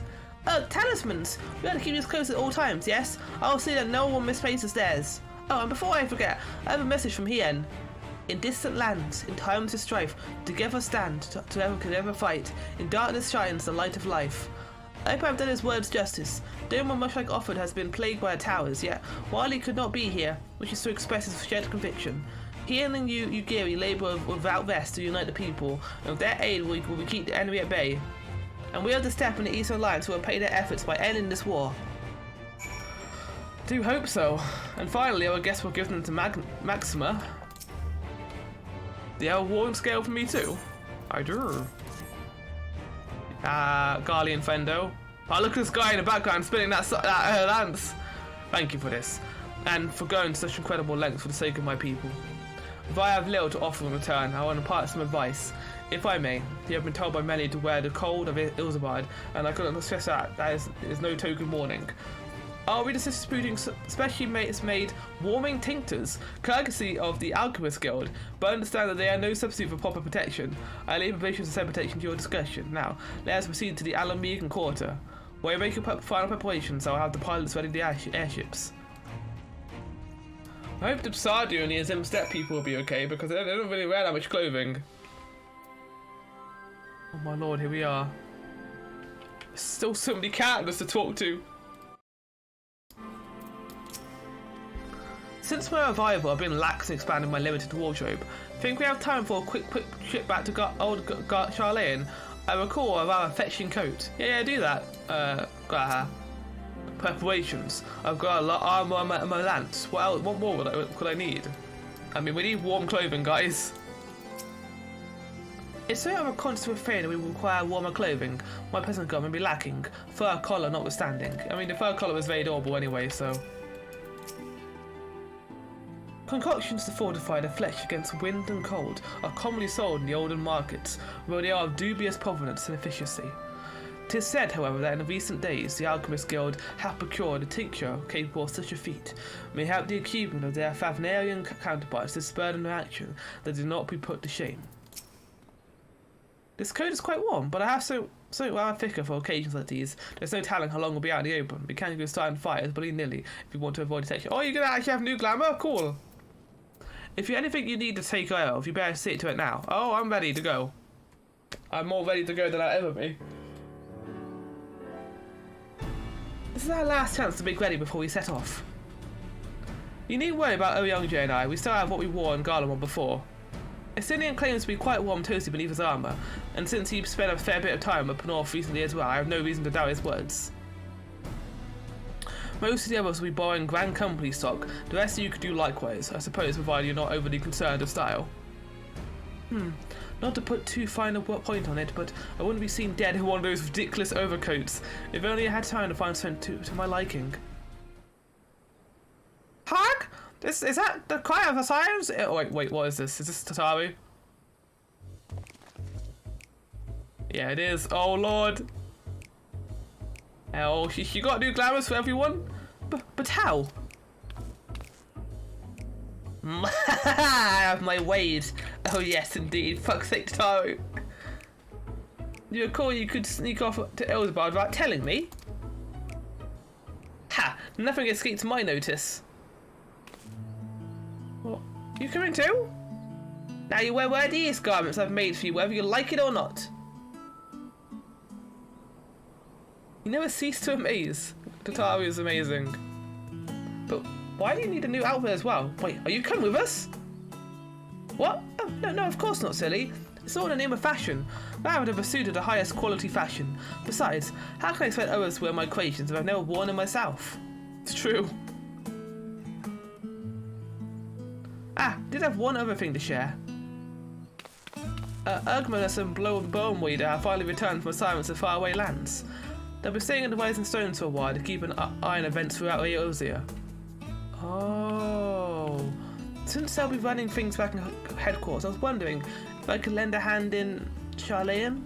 Oh, talismans! We have to keep these close at all times, yes? I'll see that no one misplaces theirs. Oh, and before I forget, I have a message from Hien. In distant lands, in times of strife, together stand, together fight. In darkness shines the light of life. I hope I've done his words justice. Doma, much like Offord, has been plagued by the towers, yet while he could not be here, which is to express his shared conviction, he and Ugiri labour without rest to unite the people, and with their aid we keep the enemy at bay. And we are the step in the Eastern Alliance who will pay their efforts by ending this war. Do hope so. And finally, I guess we'll give them to Maxima. The warring scale for me too. I do. Garly and Fendo. Oh, look at this guy in the background spinning that lance. Thank you for this, and for going to such incredible lengths for the sake of my people. If I have little to offer in return, I want to impart some advice. If I may, you have been told by many to wear the cold of Ilzabad, and I couldn't stress that is no token mourning. I'll be distributing specially made warming tinctures, courtesy of the Alchemist Guild, but understand that they are no substitute for proper protection. I leave provisions of said protection to your discussion. Now, let us proceed to the Alamegan Quarter, where you make your final preparations. I'll have the pilots ready the airships. I hope the Psardu and the Azim-Step people will be okay, because they don't really wear that much clothing. Oh my lord, here we are. There's still so many characters to talk to. Since my arrival, I've been lax in expanding my limited wardrobe. Think we have time for a quick trip back to old Charlene? I recall a rather fetching coat. Yeah, do that. Got preparations. I've got a lot of armor and my lance. What more could I need? I mean, we need warm clothing, guys. It's so I'm conscious afraid that we will require warmer clothing. My present garment may be lacking, fur collar notwithstanding. I mean, the fur collar was very adorable anyway, so. Concoctions to fortify the flesh against wind and cold are commonly sold in the olden markets, where they are of dubious provenance and efficacy. 'Tis said, however, that in recent days the Alchemist Guild have procured a tincture capable of such a feat, may help the achievement of their Favnarian counterparts to spur them to action that do not be put to shame. This coat is quite warm, but I have something rather thicker for occasions like these. There's no telling how long we'll be out in the open. We can't go starting fires, but nilly if you want to avoid detection. Oh, you're gonna actually have new glamour? Cool. If you anything you need to take care of, you better see to it now. Oh, I'm ready to go. I'm more ready to go than I'll ever be. This is our last chance to be ready before we set off. You needn't worry about Youngja and I. We still have what we wore in Garlemald before. Estinian claims to be quite warm toasty beneath his armour, and since he spent a fair bit of time up north recently as well, I have no reason to doubt his words. Most of the others will be borrowing Grand Company stock. The rest of you could do likewise, I suppose, provided you're not overly concerned of style. Not to put too fine a point on it, but I wouldn't be seen dead in one of those ridiculous overcoats. If only I had time to find something to my liking. Hag? Is that the cry of the sirens? Oh, wait, what is this? Is this Tataru? Yeah, it is. Oh, Lord. Oh, she got new glamours for everyone? But how? I have my ways. Oh, yes, indeed. Fuck's sake, Tataru. You recall you could sneak off to Elsbard without telling me? Ha! Nothing escaped my notice. What? You coming too? Now you wear these garments I've made for you, whether you like it or not. You never cease to amaze. Tataru is amazing. But why do you need a new outfit as well? Wait, are you coming with us? What? Oh, no, of course not, silly. It's all in the name of fashion. I have the pursuit of the highest quality fashion. Besides, how can I expect others to wear my creations if I've never worn them myself? It's true. Did have one other thing to share. Ugmanus and Boneweeder have finally returned from assignments to faraway lands. They'll be staying in the Rising Stones for a while to keep an eye on events throughout Eorzea. Oh. Since they'll be running things back in headquarters, I was wondering if I could lend a hand in Charlayan?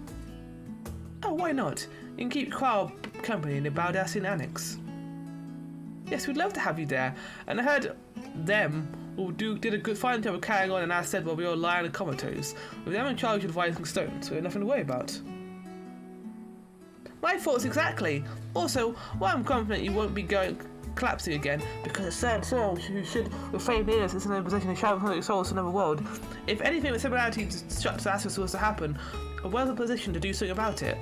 Oh, why not? You can keep Qual company in the Baldassian Annex. Yes, we'd love to have you there. And I heard them did a good fine job of carrying on, and as said, while we all lie on the comatose. With them in charge of the Rising Stones, we have nothing to worry about. My thoughts exactly. Also, why I'm confident you won't be collapsing again, because a certain soul who should refrain nearness is in a position to travel from souls to another world. If anything with similarity to Stratus was to happen, I'm well in a position to do something about it.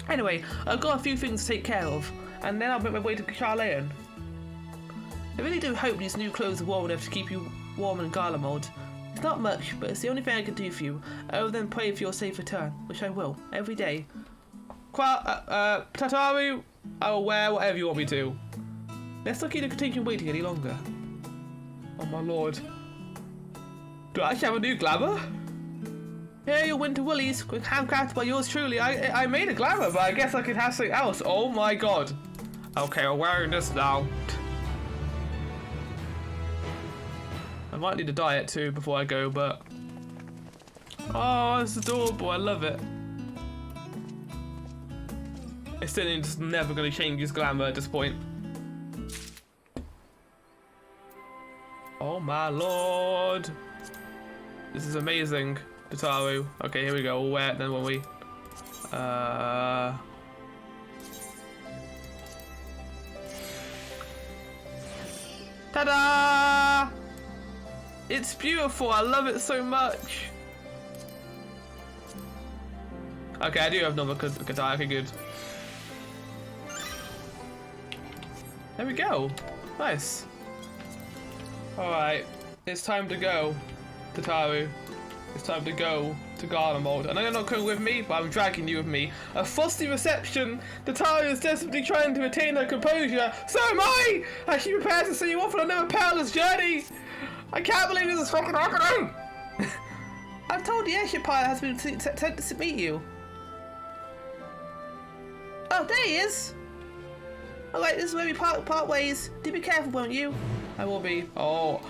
Anyway, I've got a few things to take care of, and then I'll make my way to Charlayan. I really do hope these new clothes are warm enough to keep you warm in Garlemald. It's not much, but it's the only thing I can do for you, other than pray for your safe return, which I will, every day. Tataru, I will wear whatever you want me to. Let's not keep the continue waiting any longer. Oh my lord. Do I actually have a new glamour? Here are your winter woolies, handcrafted by yours truly. I made a glamour, but I guess I could have something else. Oh my god. Okay, I'm wearing this now. I might need a diet too before I go, but... Oh, it's adorable, I love it. It's still just never going to change his glamour at this point. Oh my lord. This is amazing, Tataru. Okay, here we go. We'll wear it then, won't we? Ta-da! It's beautiful. I love it so much. Okay, I do have normal guitar. Okay, good. There we go. Nice. Alright, it's time to go, Tataru. It's time to go to Garlemald. I know you're not coming with me, but I'm dragging you with me. A frosty reception. Tataru is desperately trying to retain her composure. So am I! I should be prepared to see you off on another perilous journey. I can't believe this is fucking happening! I've told the airship pilot has been sent to meet you. Oh, there he is! Alright, this is where we part ways. Do be careful, won't you? I will be. Oh,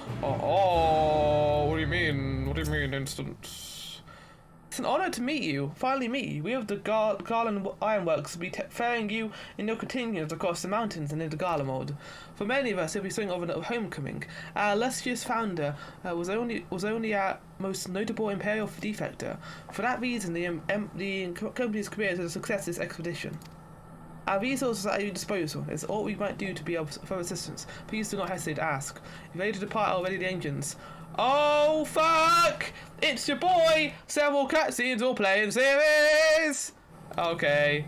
what do you mean? What do you mean, instant? It's an honor to meet you. Finally meet you. We of the Garland Ironworks will be ferrying you in your continuance across the mountains and into Garlemald. For many of us, it'll be something of a homecoming. Our illustrious founder was only our most notable imperial defector. For that reason, the company's career is a success of this expedition. Our resources are at your disposal. It's all we might do to be of assistance. Please do not hesitate to ask. You're ready to depart already, the engines. Oh, fuck! It's your boy! Several cutscenes all playing series! Okay.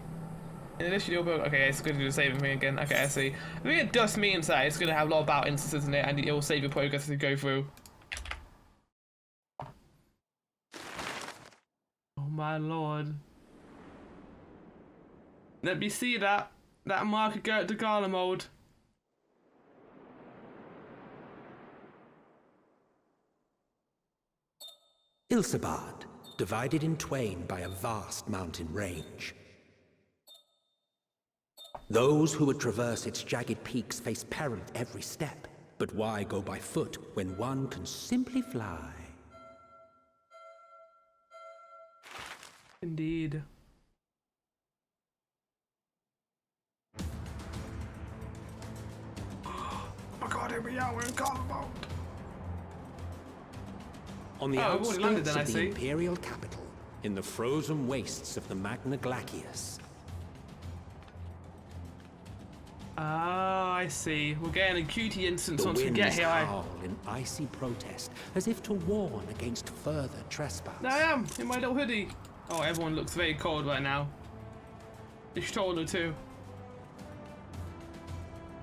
In addition to your okay, it's going to do the saving thing again. Okay, I see. I think it just means that it's going to have a lot of battle instances in it and it will save your progress as you go through. Oh my lord. Let me see that marker go to Garlemald. Ilsabard, divided in twain by a vast mountain range. Those who would traverse its jagged peaks face peril at every step. But why go by foot when one can simply fly? Indeed. Oh my god, here we are, we're in Garlemald. On the outskirts of the Imperial capital, in the frozen wastes of the Magna Glacius. Ah, I see. We're getting a cutie instance once we get here. The winds howl in icy protest, as if to warn against further trespass. There I am, in my little hoodie. Oh, everyone looks very cold right now. The Stoller too.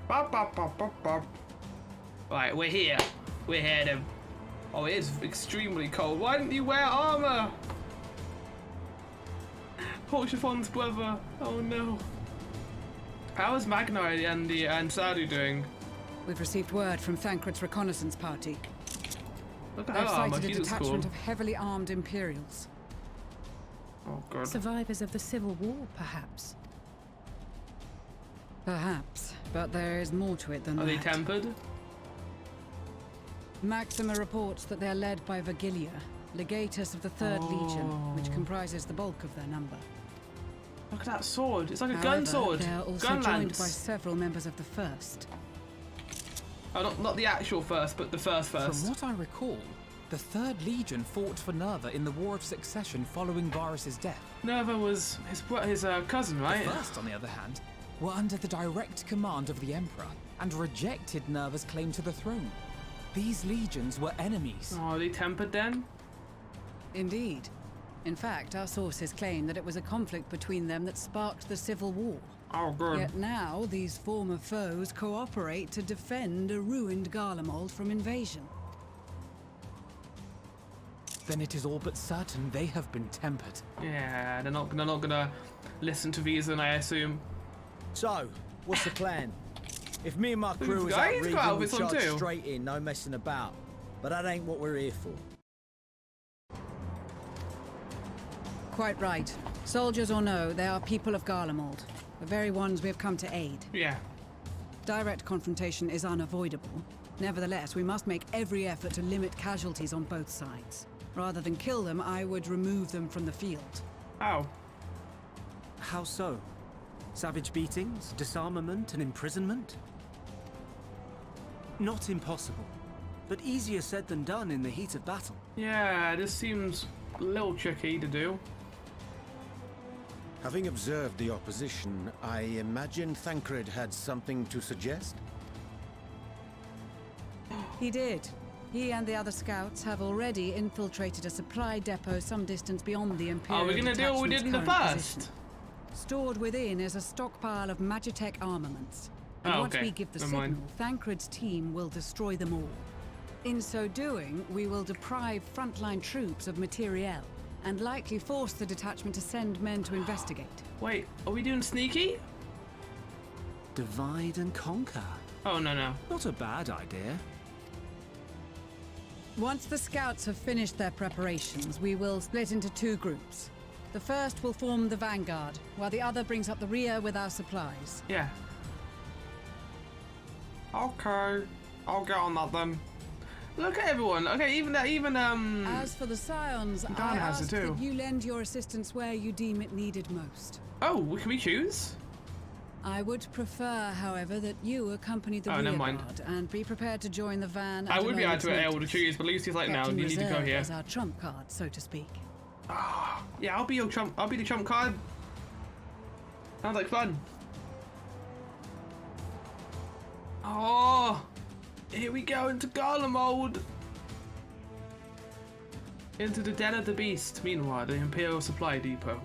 Bop, bop, bop, bop, bop. Right, we're here. We're here to... Oh, it is extremely cold. Why didn't you wear armor? Porchafon's brother. Oh no. How is Magna and Sadu doing? We've received word from Thancred's reconnaissance party. Look at They've her armor. sighted a She looks detachment cool. of heavily armed Imperials. Oh god. Survivors of the Civil War, perhaps. Perhaps, but there is more to it than Are that. they tempered? Maxima reports that they're led by Vergilia, legatus of the 3rd Legion, which comprises the bulk of their number. Look at that sword. It's like a However, gun sword. They are also Gun joined lance. by several members of the 1st. Oh, not the actual first, but the first. From what I recall, the 3rd Legion fought for Nerva in the War of Succession following Varus's death. Nerva was his cousin, right? The 1st, on the other hand, were under the direct command of the Emperor and rejected Nerva's claim to the throne. These legions were enemies. Oh, are they tempered then? Indeed. In fact, our sources claim that it was a conflict between them that sparked the Civil War. Oh, good. Yet now, these former foes cooperate to defend a ruined Garlemald from invasion. Then it is all but certain they have been tempered. Yeah, they're not gonna listen to Reason, I assume. So, what's the plan? If me and my Who's crew is guy? out He's got reading, we outfits on charge too. straight in, no messing about. But that ain't what we're here for. Quite right. Soldiers or no, they are people of Garlemald. The very ones we have come to aid. Yeah. Direct confrontation is unavoidable. Nevertheless, we must make every effort to limit casualties on both sides. Rather than kill them, I would remove them from the field. How? How so? Savage beatings, disarmament, and imprisonment? Not impossible, but easier said than done in the heat of battle. Yeah, this seems a little tricky to do. Having observed the opposition, I imagine Thancred had something to suggest? He did. He and the other scouts have already infiltrated a supply depot some distance beyond the Imperial Are we gonna do what we did in the detachment's current first? position. Stored within is a stockpile of Magitech armaments. And Oh, once okay. we give the Never signal, mind. Thancred's team will destroy them all. In so doing, we will deprive frontline troops of materiel and likely force the detachment to send men to investigate. Wait, are we doing sneaky? Divide and conquer. Oh, no. Not a bad idea. Once the scouts have finished their preparations, we will split into 2 groups. The first will form the vanguard, while the other brings up the rear with our supplies. Yeah. Okay, I'll get on that then. Look at everyone. Okay, even As for the Scions, I Dana has it ask too. that you lend your assistance where you deem it needed most. Oh, can we choose? I would prefer, however, that you accompany the Oh, never rear mind. guard and be prepared to join the van. I at a would be able moment's to notice. choose, but Lucy's like, no, Kept in you need to go reserve here. as our trump card, so to speak. Yeah, I'll be your trump. I'll be the trump card. Sounds like fun. Oh, here we go into Garler mode. Into the den of the beast. Meanwhile, the Imperial Supply Depot.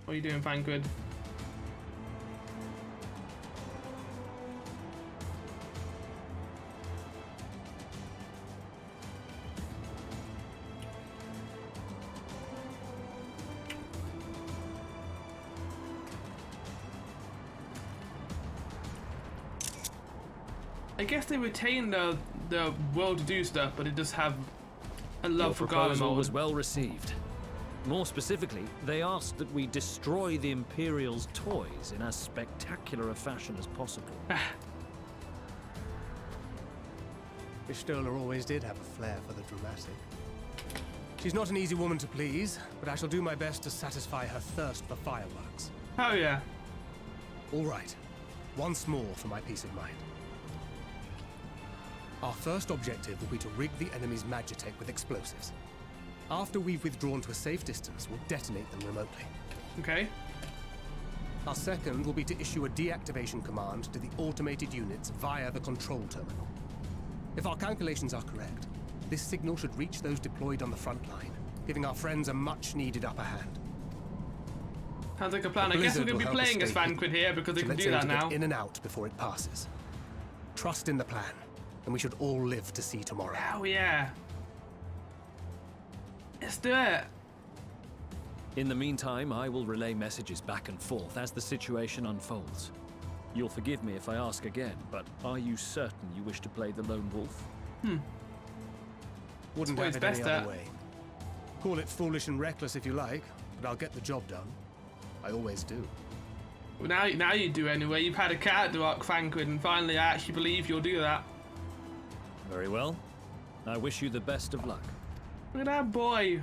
What are you doing, Thancred? I guess they retain the will to do stuff, but it does have a love for Your Garlemald. proposal was well received. More specifically, they asked that we destroy the Imperial's toys in as spectacular a fashion as possible. Ishtola always did have a flair for the dramatic. She's not an easy woman to please, but I shall do my best to satisfy her thirst for fireworks. Oh yeah. All right. Once more for my peace of mind. Our first objective will be to rig the enemy's Magitech with explosives. After we've withdrawn to a safe distance, we'll detonate them remotely. Okay. Our second will be to issue a deactivation command to the automated units via the control terminal. If our calculations are correct, this signal should reach those deployed on the front line, giving our friends a much-needed upper hand. Sounds like a plan. I guess we're going to be playing as Thancred here because they can do that now. Get in and out before it passes. Trust in the plan, and we should all live to see tomorrow. Oh yeah. Let's do it. In the meantime, I will relay messages back and forth as the situation unfolds. You'll forgive me if I ask again, but are you certain you wish to play the lone wolf? Wouldn't That's have what it he's any best other way. Call it foolish and reckless if you like, but I'll get the job done. I always do. Well, now you do anyway. You've had a character arc, Thancred, and finally I actually believe you'll do that. Very well. I wish you the best of luck. Look at that boy,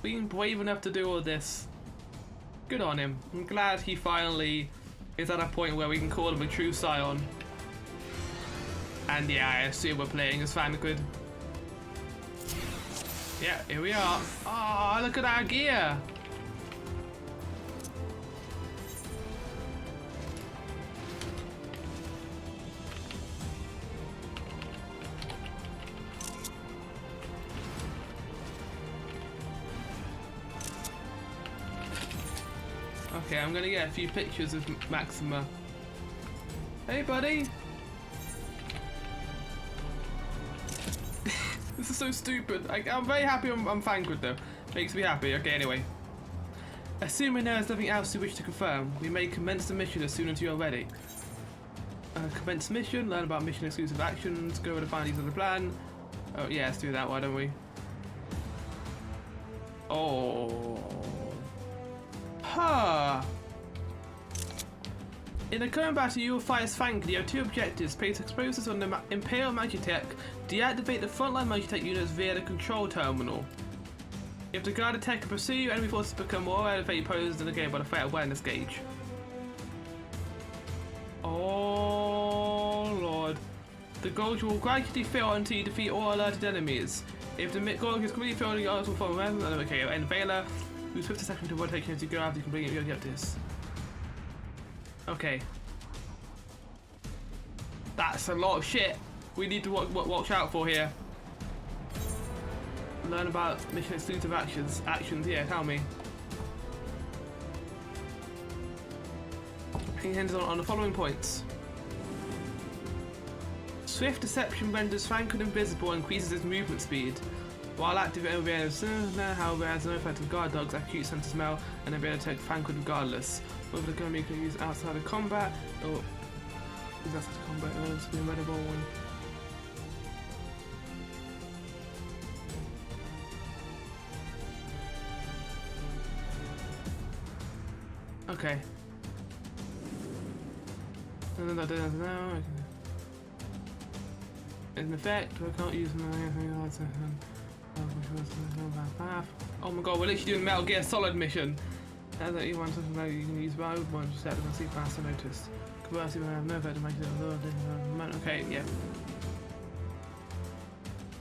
being brave enough to do all this. Good on him. I'm glad he finally is at a point where we can call him a true scion. And yeah, I assume we're playing as Thancred. Yeah, here we are. Oh, look at our gear. Okay, I'm gonna get a few pictures of Maxima. Hey, buddy! This is so stupid. I'm very happy I'm Thancred though. Makes me happy. Okay, anyway. Assuming there is nothing else you wish to confirm, we may commence the mission as soon as you are ready. Commence mission, learn about mission exclusive actions, go over the findings of the plan. Oh yeah, let's do that, why don't we? Oh. Huh. In the current battle, you will fight as Thancred. You have two objectives: place explosives on the Imperial Magitech, deactivate the frontline Magitech units via the control terminal. You have to guard the tech and pursue you. Enemy forces become more elevated posed in the game by the threat awareness gauge. Oh lord. The gauge will gradually fill until you defeat all alerted enemies. If the gauge is completely filled, you also follow around. Okay, and Vela, use 50 seconds to rotate as you go after you complete your objectives. Okay. That's a lot of shit we need to watch out for here. Learn about mission exclusive actions. Yeah, tell me. Hinges on the following points. Swift deception renders Thancred invisible and increases his movement speed. While active, it will be able to, however, has no effect on guard dogs, acute sense of smell, and they'll be able to take Thancred regardless. Whether the enemy can use outside of combat, or use outside of combat, or to be a medical one. Okay. No. In effect, we can't use path. Oh my god, we're literally doing Metal Gear Solid mission. As that you want something that you can use by one to set and see faster notice. Conversely, we have no effect to make it a okay, yeah.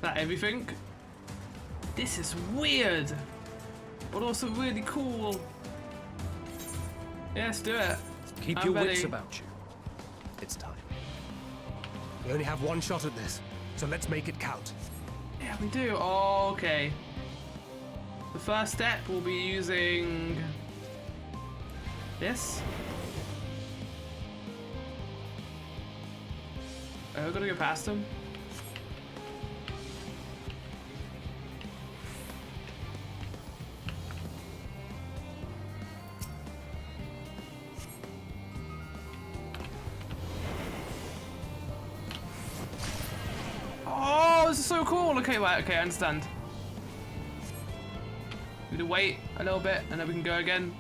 That everything? This is weird, but also really cool. Yeah, let's do it. Keep I'm your ready. wits about you. It's time. We only have one shot at this, so let's make it count. Yeah, we do. Oh, okay. The first step will be using this. Oh, we've got to go past them. Oh, this is so cool. Okay, right, okay, I understand. We need to wait a little bit and then we can go again.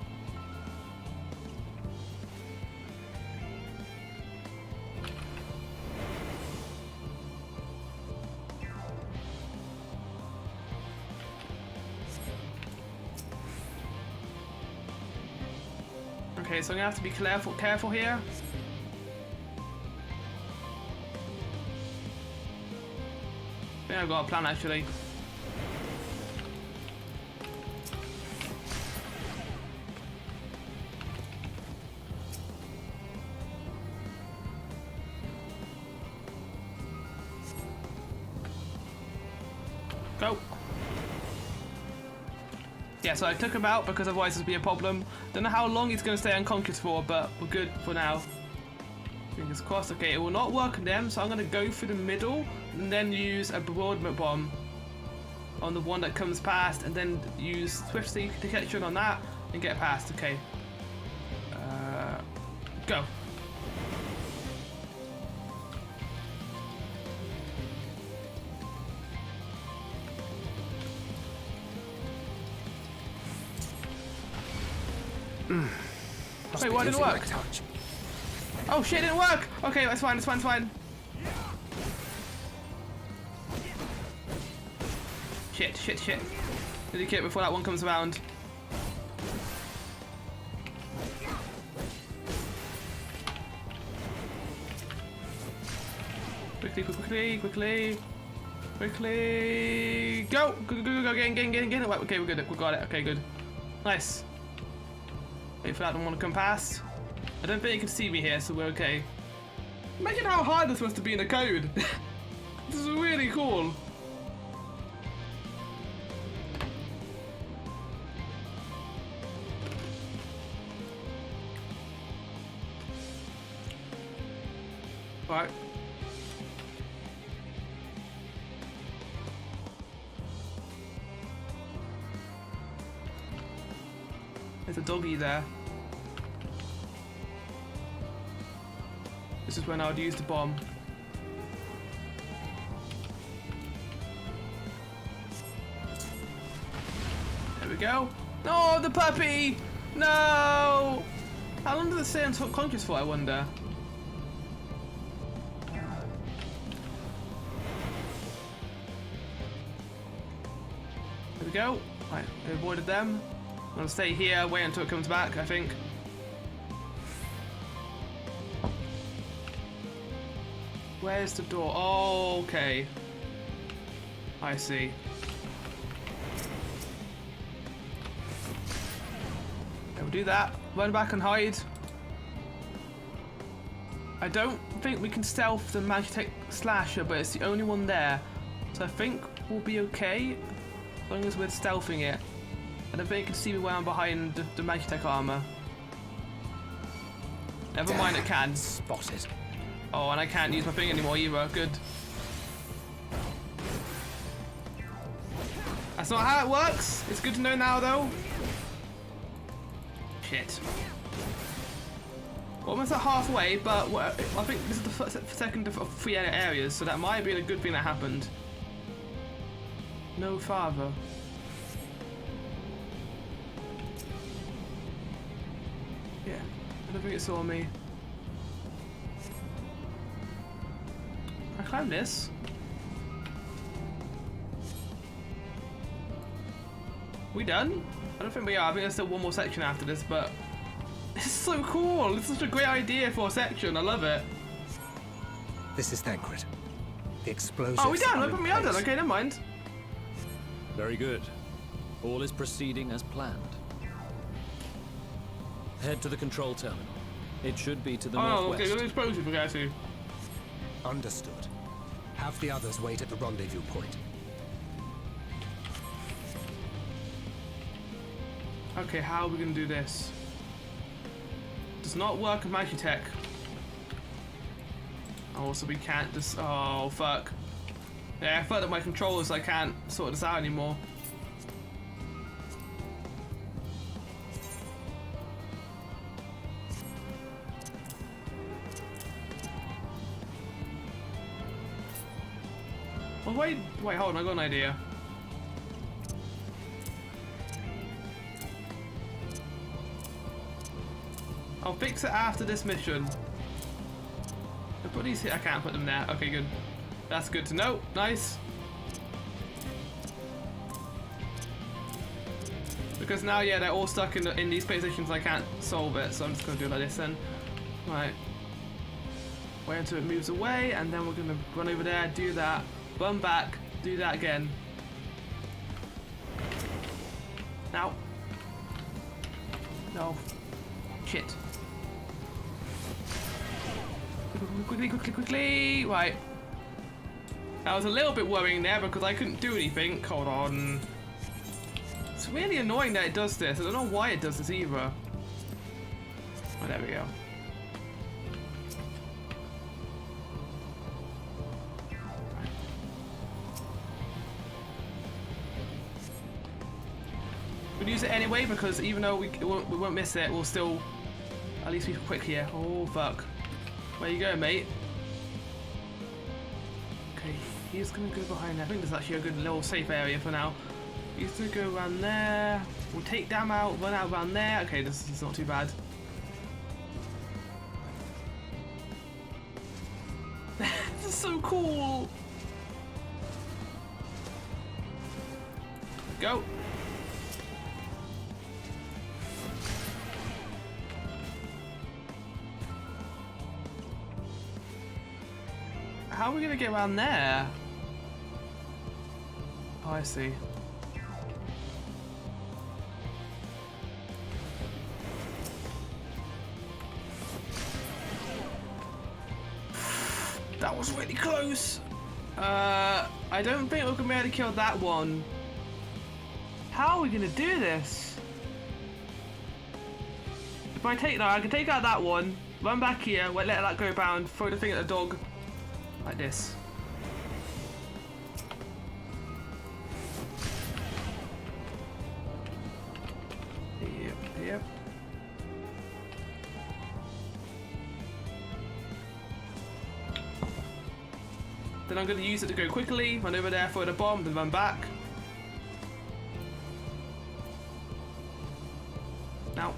Okay, so I'm gonna have to be careful here. I think I've got a plan actually. Go. Yeah, so I took him out because otherwise this would be a problem. Don't know how long he's going to stay unconscious for, but we're good for now. Fingers crossed. Okay, it will not work on them, so I'm going to go through the middle and then use a bewilderment bomb on the one that comes past, and then use swift seek detection on that and get past. Okay. Go. Wait, why didn't it work? Oh shit, it didn't work! Okay, that's fine, that's fine, that's fine. Shit, shit, shit. Need to kill it before that one comes around. Quickly, quickly, quickly. Quickly. Go! Go, go, go, go, get in. Right, okay, we're good. We got it. Okay, good. Nice. Wait for that one to come past. I don't think you can see me here, so we're okay. Imagine how hard this must have been to code. This is really cool. Right. There's a doggy there. This is when I would use the bomb. There we go. No, the puppy! No! How long does it stay unconscious for, I wonder? There we go. Right, I avoided them. I'm gonna stay here, wait until it comes back, I think. Where's the door? Oh, okay. I see. Okay, we'll do that. Run back and hide. I don't think we can stealth the Magitech Slasher, but it's the only one there. So I think we'll be okay, as long as we're stealthing it. I don't think you can see me when I'm behind the Magitech armor. Never mind, it can. Spotted. Oh, and I can't use my thing anymore either. Good. That's not how it works. It's good to know now, though. Shit. Well, almost at halfway, but I think this is the second of 3 areas, so that might be a good thing that happened. No farther. Yeah, I don't think it saw me. I climbed this. We done? I don't think we are. I think there's still one more section after this, but it's so cool. It's such a great idea for a section. I love it. This is Thancred. The explosives. Oh, we done? are I put in me under. place. Okay, never mind. Very good. All is proceeding as planned. Head to the control terminal. It should be to the northwest. Okay, good explosive, okay, I see. Understood. Have the others wait at the rendezvous point. Okay, how are we gonna do this? Does not work with Magitech. Also, we can't just. Oh, fuck. Yeah, I thought that my controllers, I can't sort this out anymore. Well, wait, hold on, I got an idea. I'll fix it after this mission. I put these here. I can't put them there. Okay, good. That's good to know. Nice. Because now, yeah, they're all stuck in these positions. I can't solve it, so I'm just gonna do it like this then. Right. Wait until it moves away, and then we're gonna run over there, do that, run back, do that again. Now. No. Shit. Quickly. Right. That was a little bit worrying there because I couldn't do anything. Hold on. It's really annoying that it does this. I don't know why it does this either. Oh, there we go. We'll use it anyway because even though we won't miss it, we'll still at least be quick here. Oh, fuck. Where you going, mate? Okay, he's gonna go behind there. I think there's actually a good little safe area for now. He's gonna go around there. We'll take them out, run out around there. Okay, this is not too bad. This is so cool. Go. How are we gonna get around there? Oh, I see. That was really close. I don't think we're gonna be able to kill that one. How are we gonna do this? If I take that, I can take out that one, run back here, let that go bound, throw the thing at the dog. Like this. Yep. Then I'm going to use it to go quickly, run over there, throw the bomb, then run back. Now.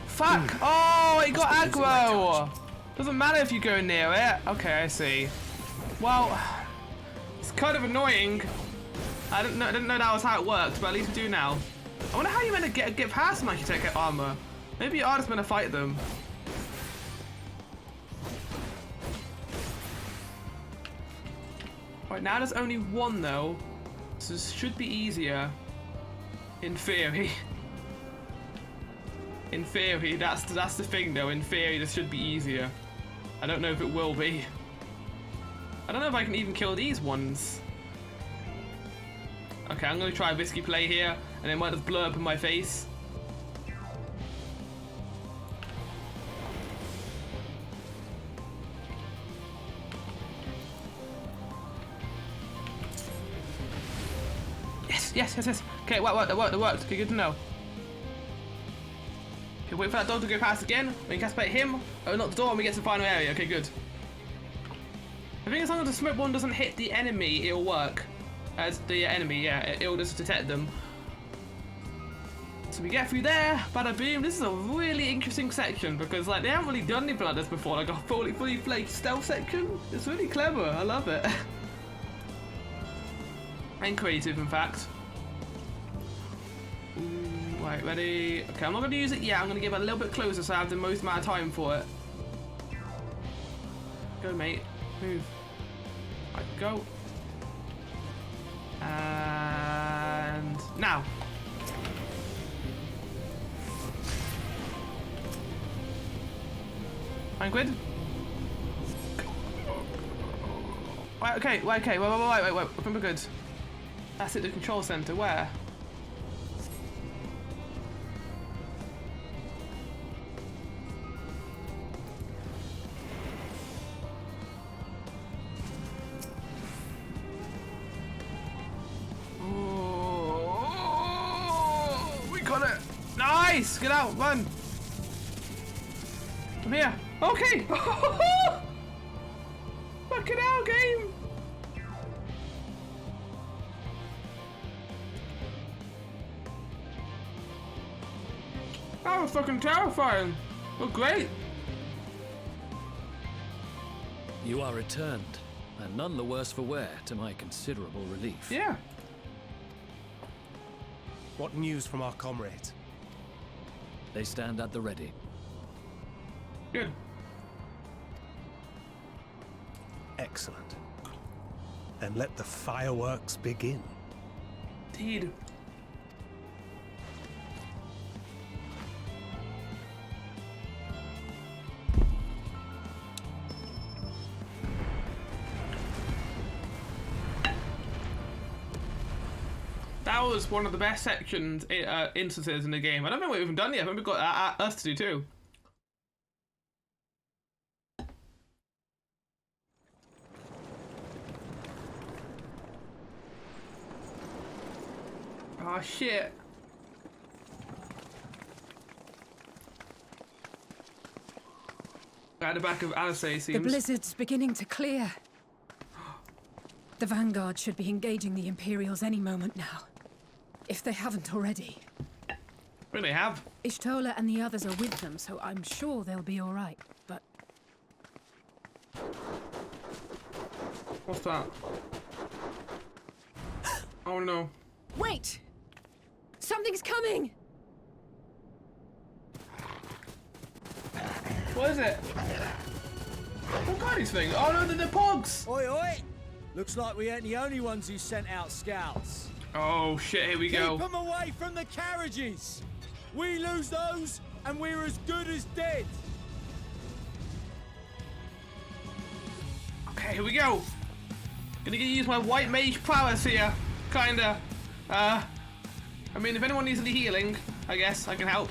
Fuck! Oh, it got aggro! Doesn't matter if you go near it. Okay, I see. Well, it's kind of annoying. I didn't know that was how it worked, but at least we do now. I wonder how you're meant to get past Magitech armor. Maybe you are just meant to fight them. Right, now there's only one though, so this should be easier. In theory. In theory, that's the thing though. In theory, this should be easier. I don't know if it will be. I don't know if I can even kill these ones. Okay, I'm gonna try a risky play here, and it might just blow up in my face. Yes. Okay, it worked. Okay, good to know. Okay, wait for that dog to go past again. We can cascade him, open up the door, and we get to the final area. Okay, good. I think as long as the smoke one doesn't hit the enemy, it'll work. As the enemy, yeah, it'll just detect them. So we get through there, bada boom. This is a really interesting section because like they haven't really done anything like this before, like a fully fledged stealth section. It's really clever. I love it. And creative, in fact. Ooh, right, ready? Okay, I'm not going to use it yet. I'm going to get it a little bit closer so I have the most amount of time for it. Go, mate. Move. Right, go. And now. $9 quid. Right, okay, wait, I think we're good. That's it, the control center, where? Oh, we got it! Nice! Get out, run! I'm here. Okay! Fucking hell, game! That was fucking terrifying. Well, great. You are returned, and none the worse for wear, to my considerable relief. Yeah. What news from our comrades? They stand at the ready. Good. Excellent. Then let the fireworks begin. Indeed. That was one of the best sections, instances in the game. I don't think we've even done yet. I think we've got us to do too. Oh shit. At the back of Alice, seems. The blizzard's beginning to clear. The Vanguard should be engaging the Imperials any moment now. If they haven't already. Well, they have. Ishtola and the others are with them, so I'm sure they'll be all right, but... What's that? Oh no. Wait! Something's coming! What is it? What are these things? Oh no, they're the pogs! Oi, oi! Looks like we ain't the only ones who sent out scouts. Oh shit, here we go. Keep them away from the carriages! We lose those, and we're as good as dead! Okay, here we go. Gonna use my white mage prowess here. Kinda. I mean, if anyone needs any healing, I guess I can help.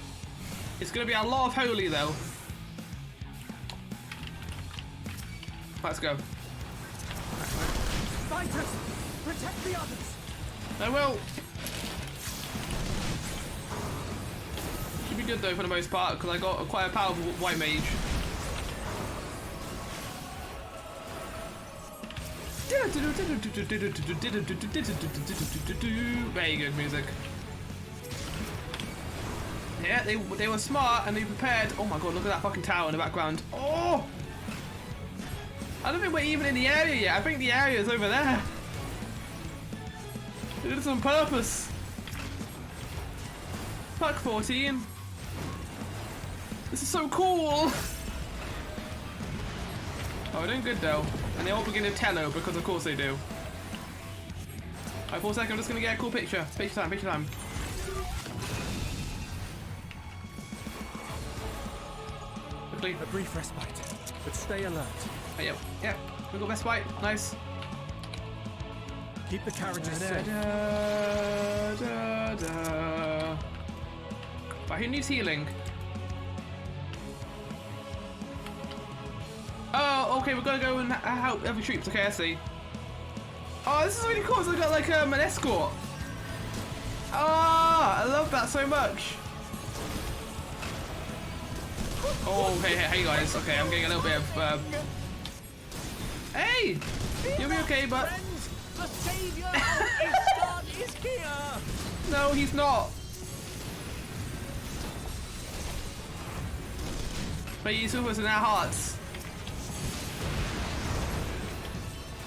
It's gonna be a lot of holy though. Let's go. Fighters! Protect the others! I will. Should be good though for the most part, because I got quite a powerful white mage. Very good music. Yeah, they were smart and they prepared. Oh my god, look at that fucking tower in the background. Oh! I don't think we're even in the area yet. I think the area is over there. They did this on purpose. Pack 14. This is so cool. Oh, we're doing good though. And they all begin to tello because of course they do. Alright, for a second, I'm just gonna get a cool picture. Picture time, picture time. Quickly. A brief respite, but stay alert. Oh, yeah, we got best fight. Nice. Keep the carriages safe. Right, who needs healing? Oh, okay, we're gonna go and help other troops. Okay, I see. Oh, this is really cool. So I got like an escort. Ah, I love that so much. Oh, hey guys. Okay, I'm getting a little bit of. Hey, you'll be okay, but. The savior of Ishtar is here. No, he's not. But he's with us in our hearts.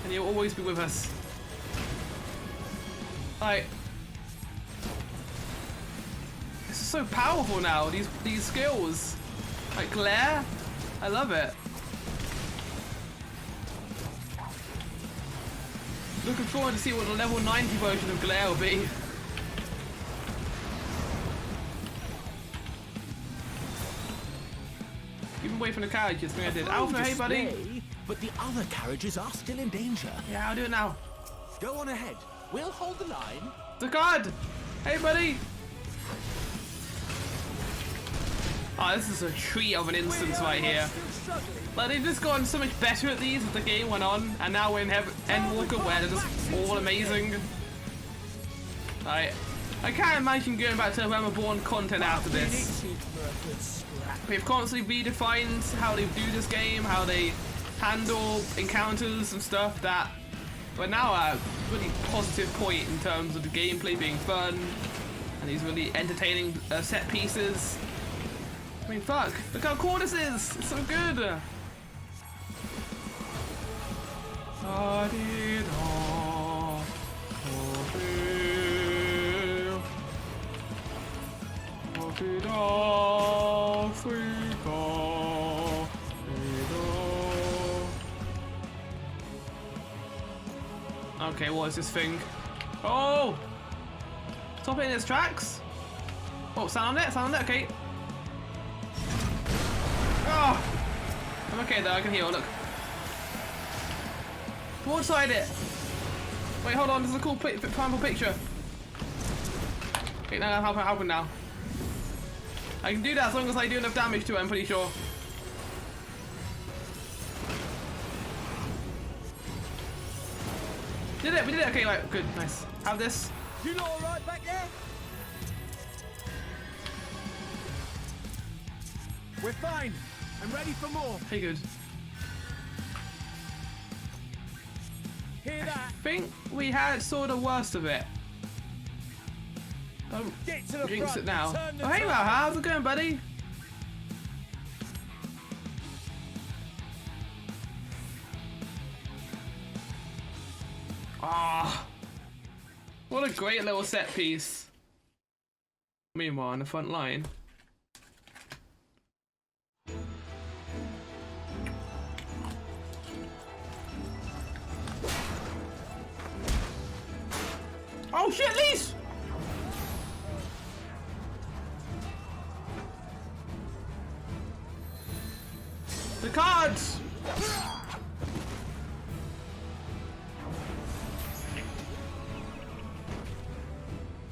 And he'll always be with us. Like, this is so powerful now. These skills, like glare, I love it. Looking forward to see what the level 90 version of glare will be. Keep away from the carriages. I did. Alpha, hey buddy. But the other carriages are still in danger. Yeah, I'll do it now. Go on ahead. We'll hold the line. The guard! Hey, buddy! Oh, this is a treat of an instance right here. Like, they've just gotten so much better at these as the game went on, and now we're in Endwalker where they're just all amazing. Like, I can't imagine going back to Realm Reborn content after this. They've constantly redefined how they do this game, how they handle encounters and stuff that we're now at a really positive point in terms of the gameplay being fun and these really entertaining set pieces. I mean, fuck, look how cool this is! It's so good! Okay, what is this thing? Oh! Stop it in its tracks? Oh, sound on it, okay. Oh! I'm okay though, I can heal, look. Broadside it! Wait, hold on, this is a cool primal picture. Okay, no, I'm helping now. I can do that as long as I do enough damage to it, I'm pretty sure. Did it, we did it, okay, right, good, nice. Have this. You lot alright back there? We're fine. I'm ready for more. Hey, good. Hear that? I think we had sort of worst of it. Don't Get to the jinx front. it now. Turn the Oh, hey, tide. Mal, how's it going, buddy? Ah, what a great little set piece. Meanwhile, on the front line. Oh shit, Lise! The cards!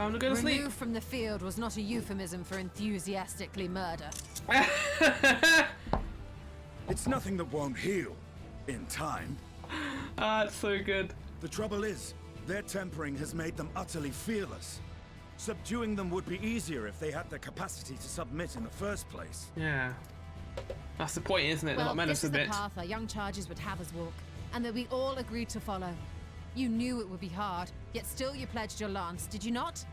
I'm gonna go to sleep. Removed from the field was not a euphemism for enthusiastically murder. It's nothing that won't heal in time. Ah, it's so good. The trouble is, their tempering has made them utterly fearless. Subduing them would be easier if they had the capacity to submit in the first place. Yeah. That's the point, isn't it? They're Well, not meant to this is the submit. path our young charges would have us walk, and that we all agreed to follow. You knew it would be hard, yet still you pledged your lance, did you not?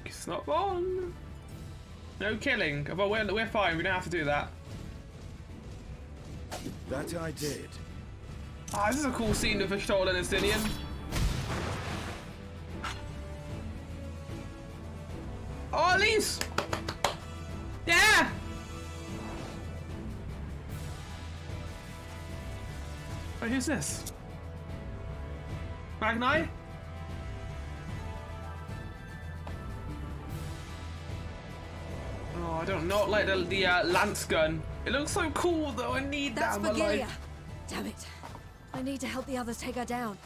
It's not wrong. No killing. Well, we're fine. We don't have to do that. That I did. Ah, this is a cool scene with Stolen and Estinian. Oh, Elise! Yeah! Wait, who's this? Magnai? Oh, I don't not like the lance gun. It looks so cool though. I need That's that in my Virgilia. life. Damn it. I need to help the others take her down.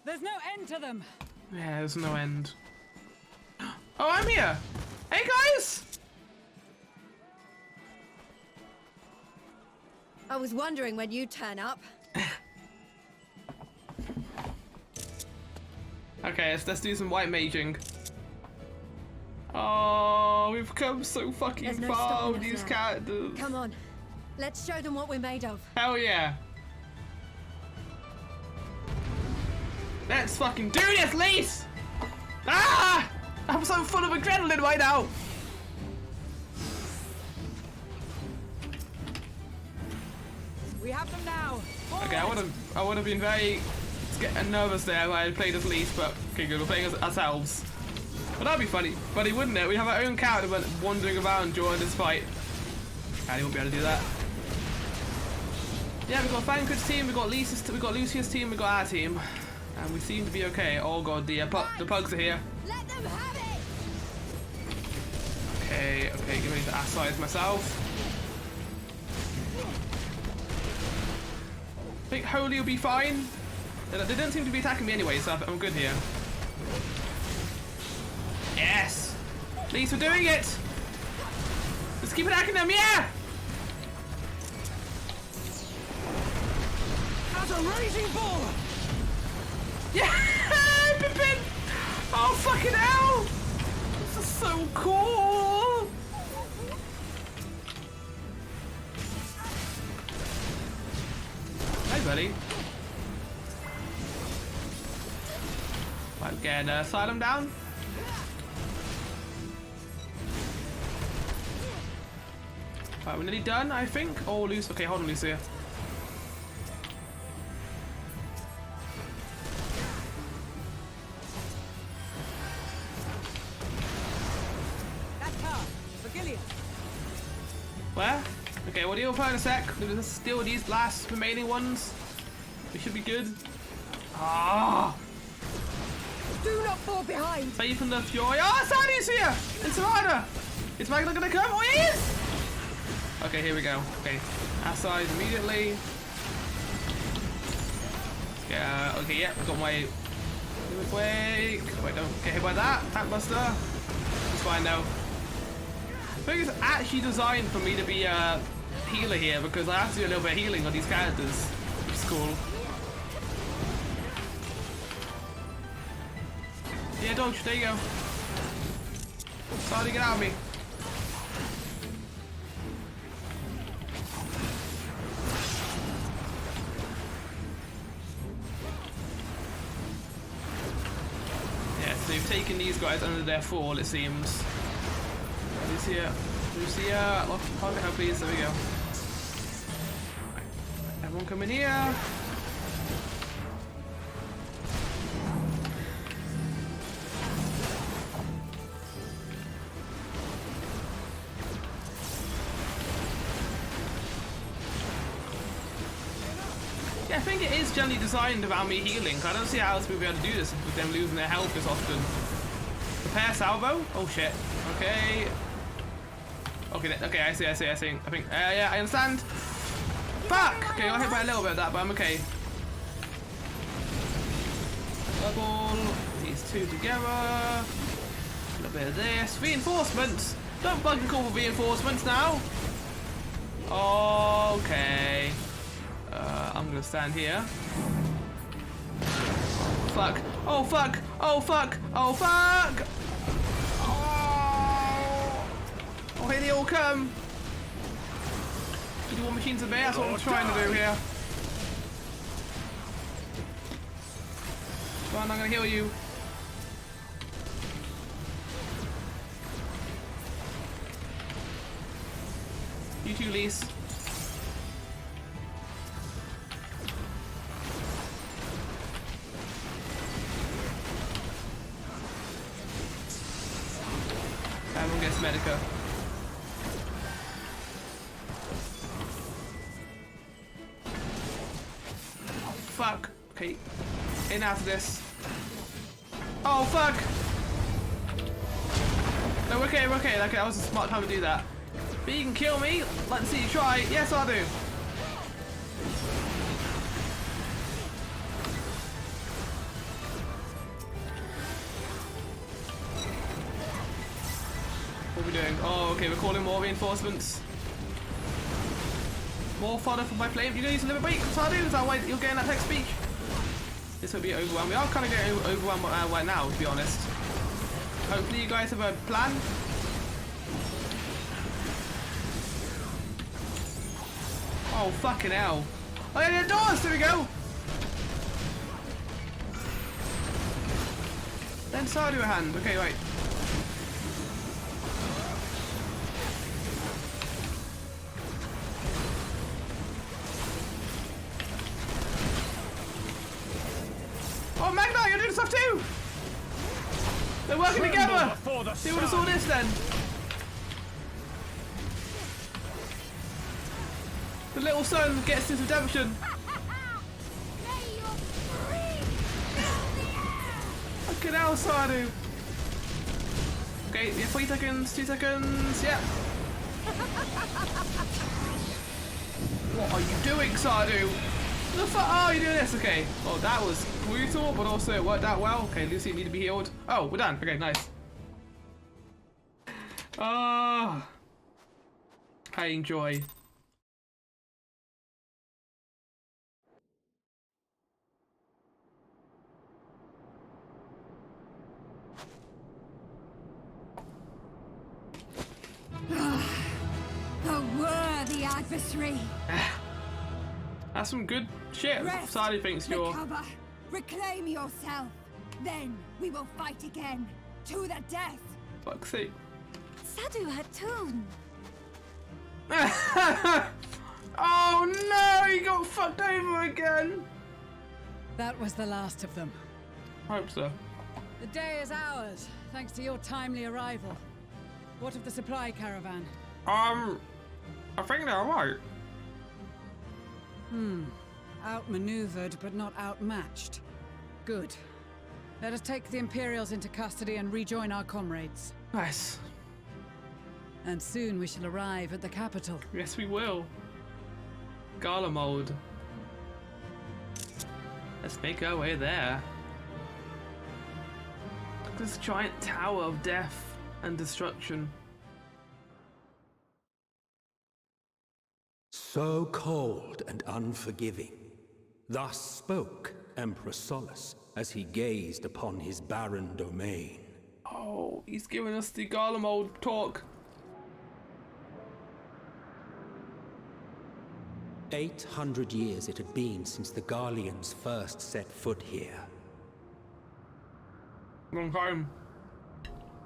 There's no end to them. Yeah, there's no end. Oh, I'm here. Hey guys! I was wondering when you'd turn up. Okay, let's do some white maging. Oh, we've come so fucking There's no far stopping with us these now. characters. Come on. Let's show them what we're made of. Hell yeah. Let's fucking do this, Lise! Ah! I'm so full of adrenaline right now. We have them now. Okay, I I would have been very nervous there if I had played as Lise, but okay, good, we're playing as ourselves. But that'd be funny, wouldn't it? We'd have our own character wandering around during this fight. And he won't be able to do that. Yeah, we've got Thancred's team, we've got Lucia's team, we've got our team. And we seem to be okay. Oh god, the pugs are here. Let them have it! Okay, get ready to ass-size myself. I think Holy will be fine. They don't seem to be attacking me anyway, so I'm good here. Yes! At least we're doing it! Let's keep attacking them, yeah! As a raging ball! Yeah! Pippin! Oh, fucking hell! This is so cool! Hey, buddy. Right, get Asylum down. Right, we're nearly done, I think. Oh, Lucia. Okay, hold on, Lucia. Where? Okay, we'll deal with her in a sec. Let's steal these last remaining ones. We should be good. Ah! Do not fall behind! Faith in the Fury. Oh, Sandy's here! And Serana! Is Magna gonna come? Oh, he is! Okay, here we go. Okay, outside immediately. Yeah, okay, yeah, got my Wait, don't get hit by that. Tank Buster. It's fine now. I think it's actually designed for me to be a healer here because I have to do a little bit of healing on these characters. It's cool. Yeah, dodge, there you go. Sorry, get out of me. Yeah, so they've taken these guys under their fall, it seems. Lucia, hold it, please, there we go. Everyone come in here. Yeah, I think it is generally designed around me healing. I don't see how else we'll be able to do this with them losing their health as often. Prepare salvo? Oh shit. Okay. Okay, I see. I think, yeah, I understand. Fuck! Okay, I got hit by a little bit of that, but I'm okay. Double. These two together. A little bit of this. Reinforcements! Don't fucking call for reinforcements now! Okay. I'm gonna stand here. Fuck. Oh fuck! Oh fuck! Oh fuck! Oh, here they all come! Do you want machines of bear? That's what I'm trying to do here. Come on, I'm gonna heal you. You too, Lise. Everyone gets Medica. Fuck. Okay. In after this. Oh, fuck! No, we're okay. Okay, that was a smart time to do that. But you can kill me. Let's see you try. Yes, I do. What are we doing? Oh, okay, we're calling more reinforcements. More fodder for my flame. You're going to use a little bit. What's I do? Is that why you're getting that text speech? This will be overwhelmed. We are kind of getting overwhelmed right now, to be honest. Hopefully you guys have a plan. Oh, fucking hell. Oh, yeah, the doors! There we go! Then Sardu a hand. Okay, right. shooting stuff too! They're working together! They would have saw this then. The little son gets his redemption. Fucking hell, Sardu. Okay, yeah, 3 seconds, 2 seconds, yeah. What are you doing, Sardu? The fuck? Oh, you're doing this, okay. Oh, that was brutal, but also it worked out well. Okay, Lucy, need to be healed. Oh, we're done. Okay, nice. Ah, I enjoy. The worthy adversary. That's some good shit. Rest, Sardu thinks you're. recover, reclaim yourself. Then we will fight again to the death. Fuck's sake. Sadu Hatun. Oh no, he got fucked over again. That was the last of them. Hope so. The day is ours, thanks to your timely arrival. What of the supply caravan? I think they're alright. Outmaneuvered, but not outmatched. Good. Let us take the Imperials into custody and rejoin our comrades. Nice. And soon we shall arrive at the capital. Yes, we will. Garlemald. Let's make our way there. Look at this giant tower of death and destruction. So cold and unforgiving. Thus spoke Emperor Solus as he gazed upon his barren domain. Oh, he's giving us the Garlemald talk. 800 years it had been since the Garleans first set foot here. Long time.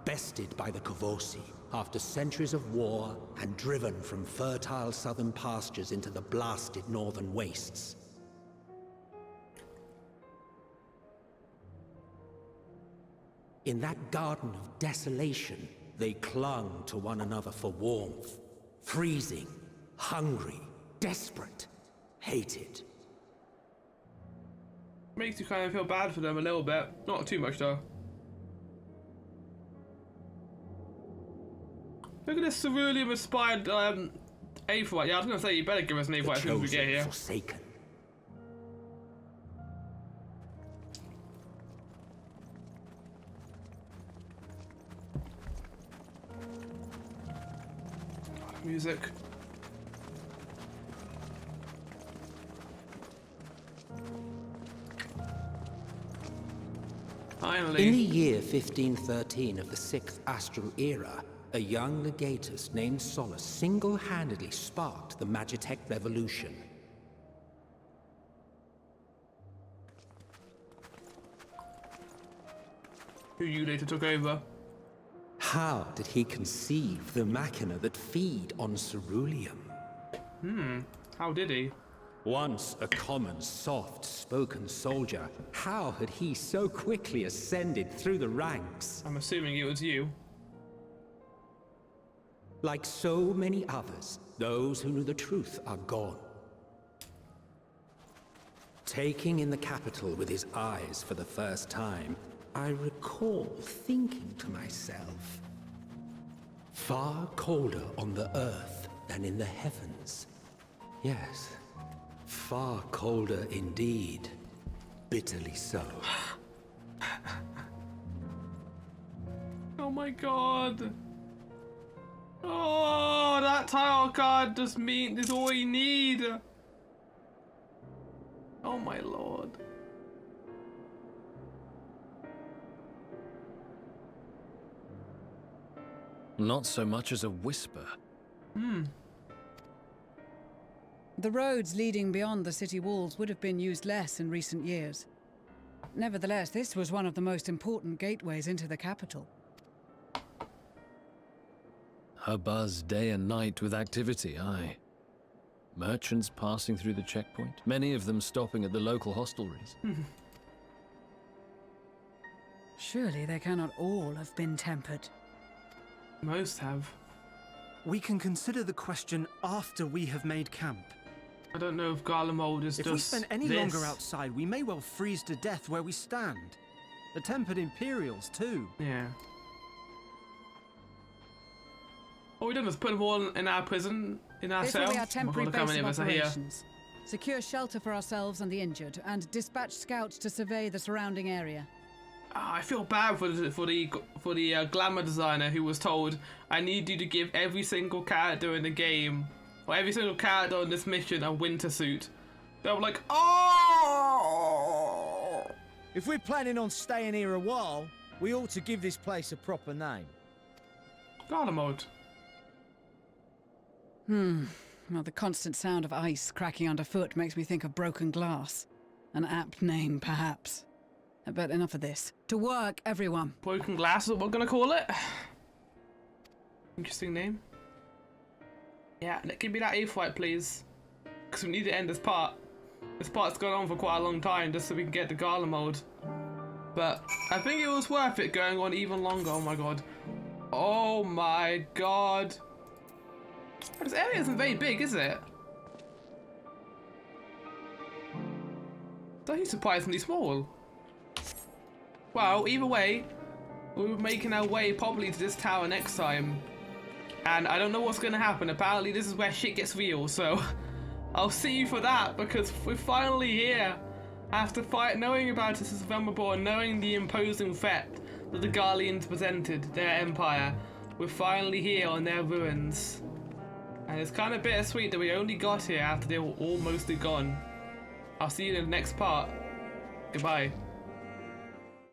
Bested by the Kavosi after centuries of war and driven from fertile southern pastures into the blasted northern wastes. In that garden of desolation, they clung to one another for warmth, freezing, hungry, desperate, hated. Makes you kind of feel bad for them a little bit. Not too much though. Look at this ceruleum inspired Aetherite. Yeah, I was gonna say you better give us an Aetherite as soon as we get here. Forsaken. Music. Finally. In the year 1513 of the 6th Astral Era, a young legatus named Solus single-handedly sparked the Magitech Revolution. Who you later took over. How did he conceive the machina that feed on ceruleum? How did he? Once a common, soft-spoken soldier, how had he so quickly ascended through the ranks? I'm assuming it was you. Like so many others, those who knew the truth are gone. Taking in the capital with his eyes for the first time, I recall thinking to myself, far colder on the earth than in the heavens. Yes, far colder indeed. Bitterly so. Oh my god. Oh, that title card just is all we need. Oh my lord. Not so much as a whisper. The roads leading beyond the city walls would have been used less in recent years. Nevertheless, this was one of the most important gateways into the capital. A buzz day and night with activity, aye. Merchants passing through the checkpoint, many of them stopping at the local hostelries. Surely they cannot all have been tempered. Most have. We can consider the question after we have made camp. I don't know if Garlemald is If just we spend any this. longer outside, we may well freeze to death where we stand. The tempered Imperials, too. Yeah. All we done was put them all in our prison, in our This cell. will be our temporary before base any of of us are here. operations. Secure shelter for ourselves and the injured, and dispatch scouts to survey the surrounding area. I feel bad for the glamour designer who was told, I need you to give every single character in the game, or every single character on this mission, a winter suit. They were like, oh! If we're planning on staying here a while, we ought to give this place a proper name. Garlemald. Well, the constant sound of ice cracking underfoot makes me think of broken glass. An apt name, perhaps. But enough of this. To work, everyone. Broken glass is what we're gonna call it. Interesting name. Yeah, give me that A-flight, please. Because we need to end this part. This part's gone on for quite a long time just so we can get to Garlemald. But I think it was worth it going on even longer. Oh my god. Oh my god. This area isn't very big, is it? It's actually surprisingly small. Well, either way, we were making our way probably to this tower next time. And I don't know what's going to happen. Apparently this is where shit gets real, so I'll see you for that, because we're finally here. After knowing about this as Venerable and knowing the imposing threat that the Garleans presented, their empire, we're finally here on their ruins. And it's kind of bittersweet that we only got here after they were all mostly gone. I'll see you in the next part. Goodbye.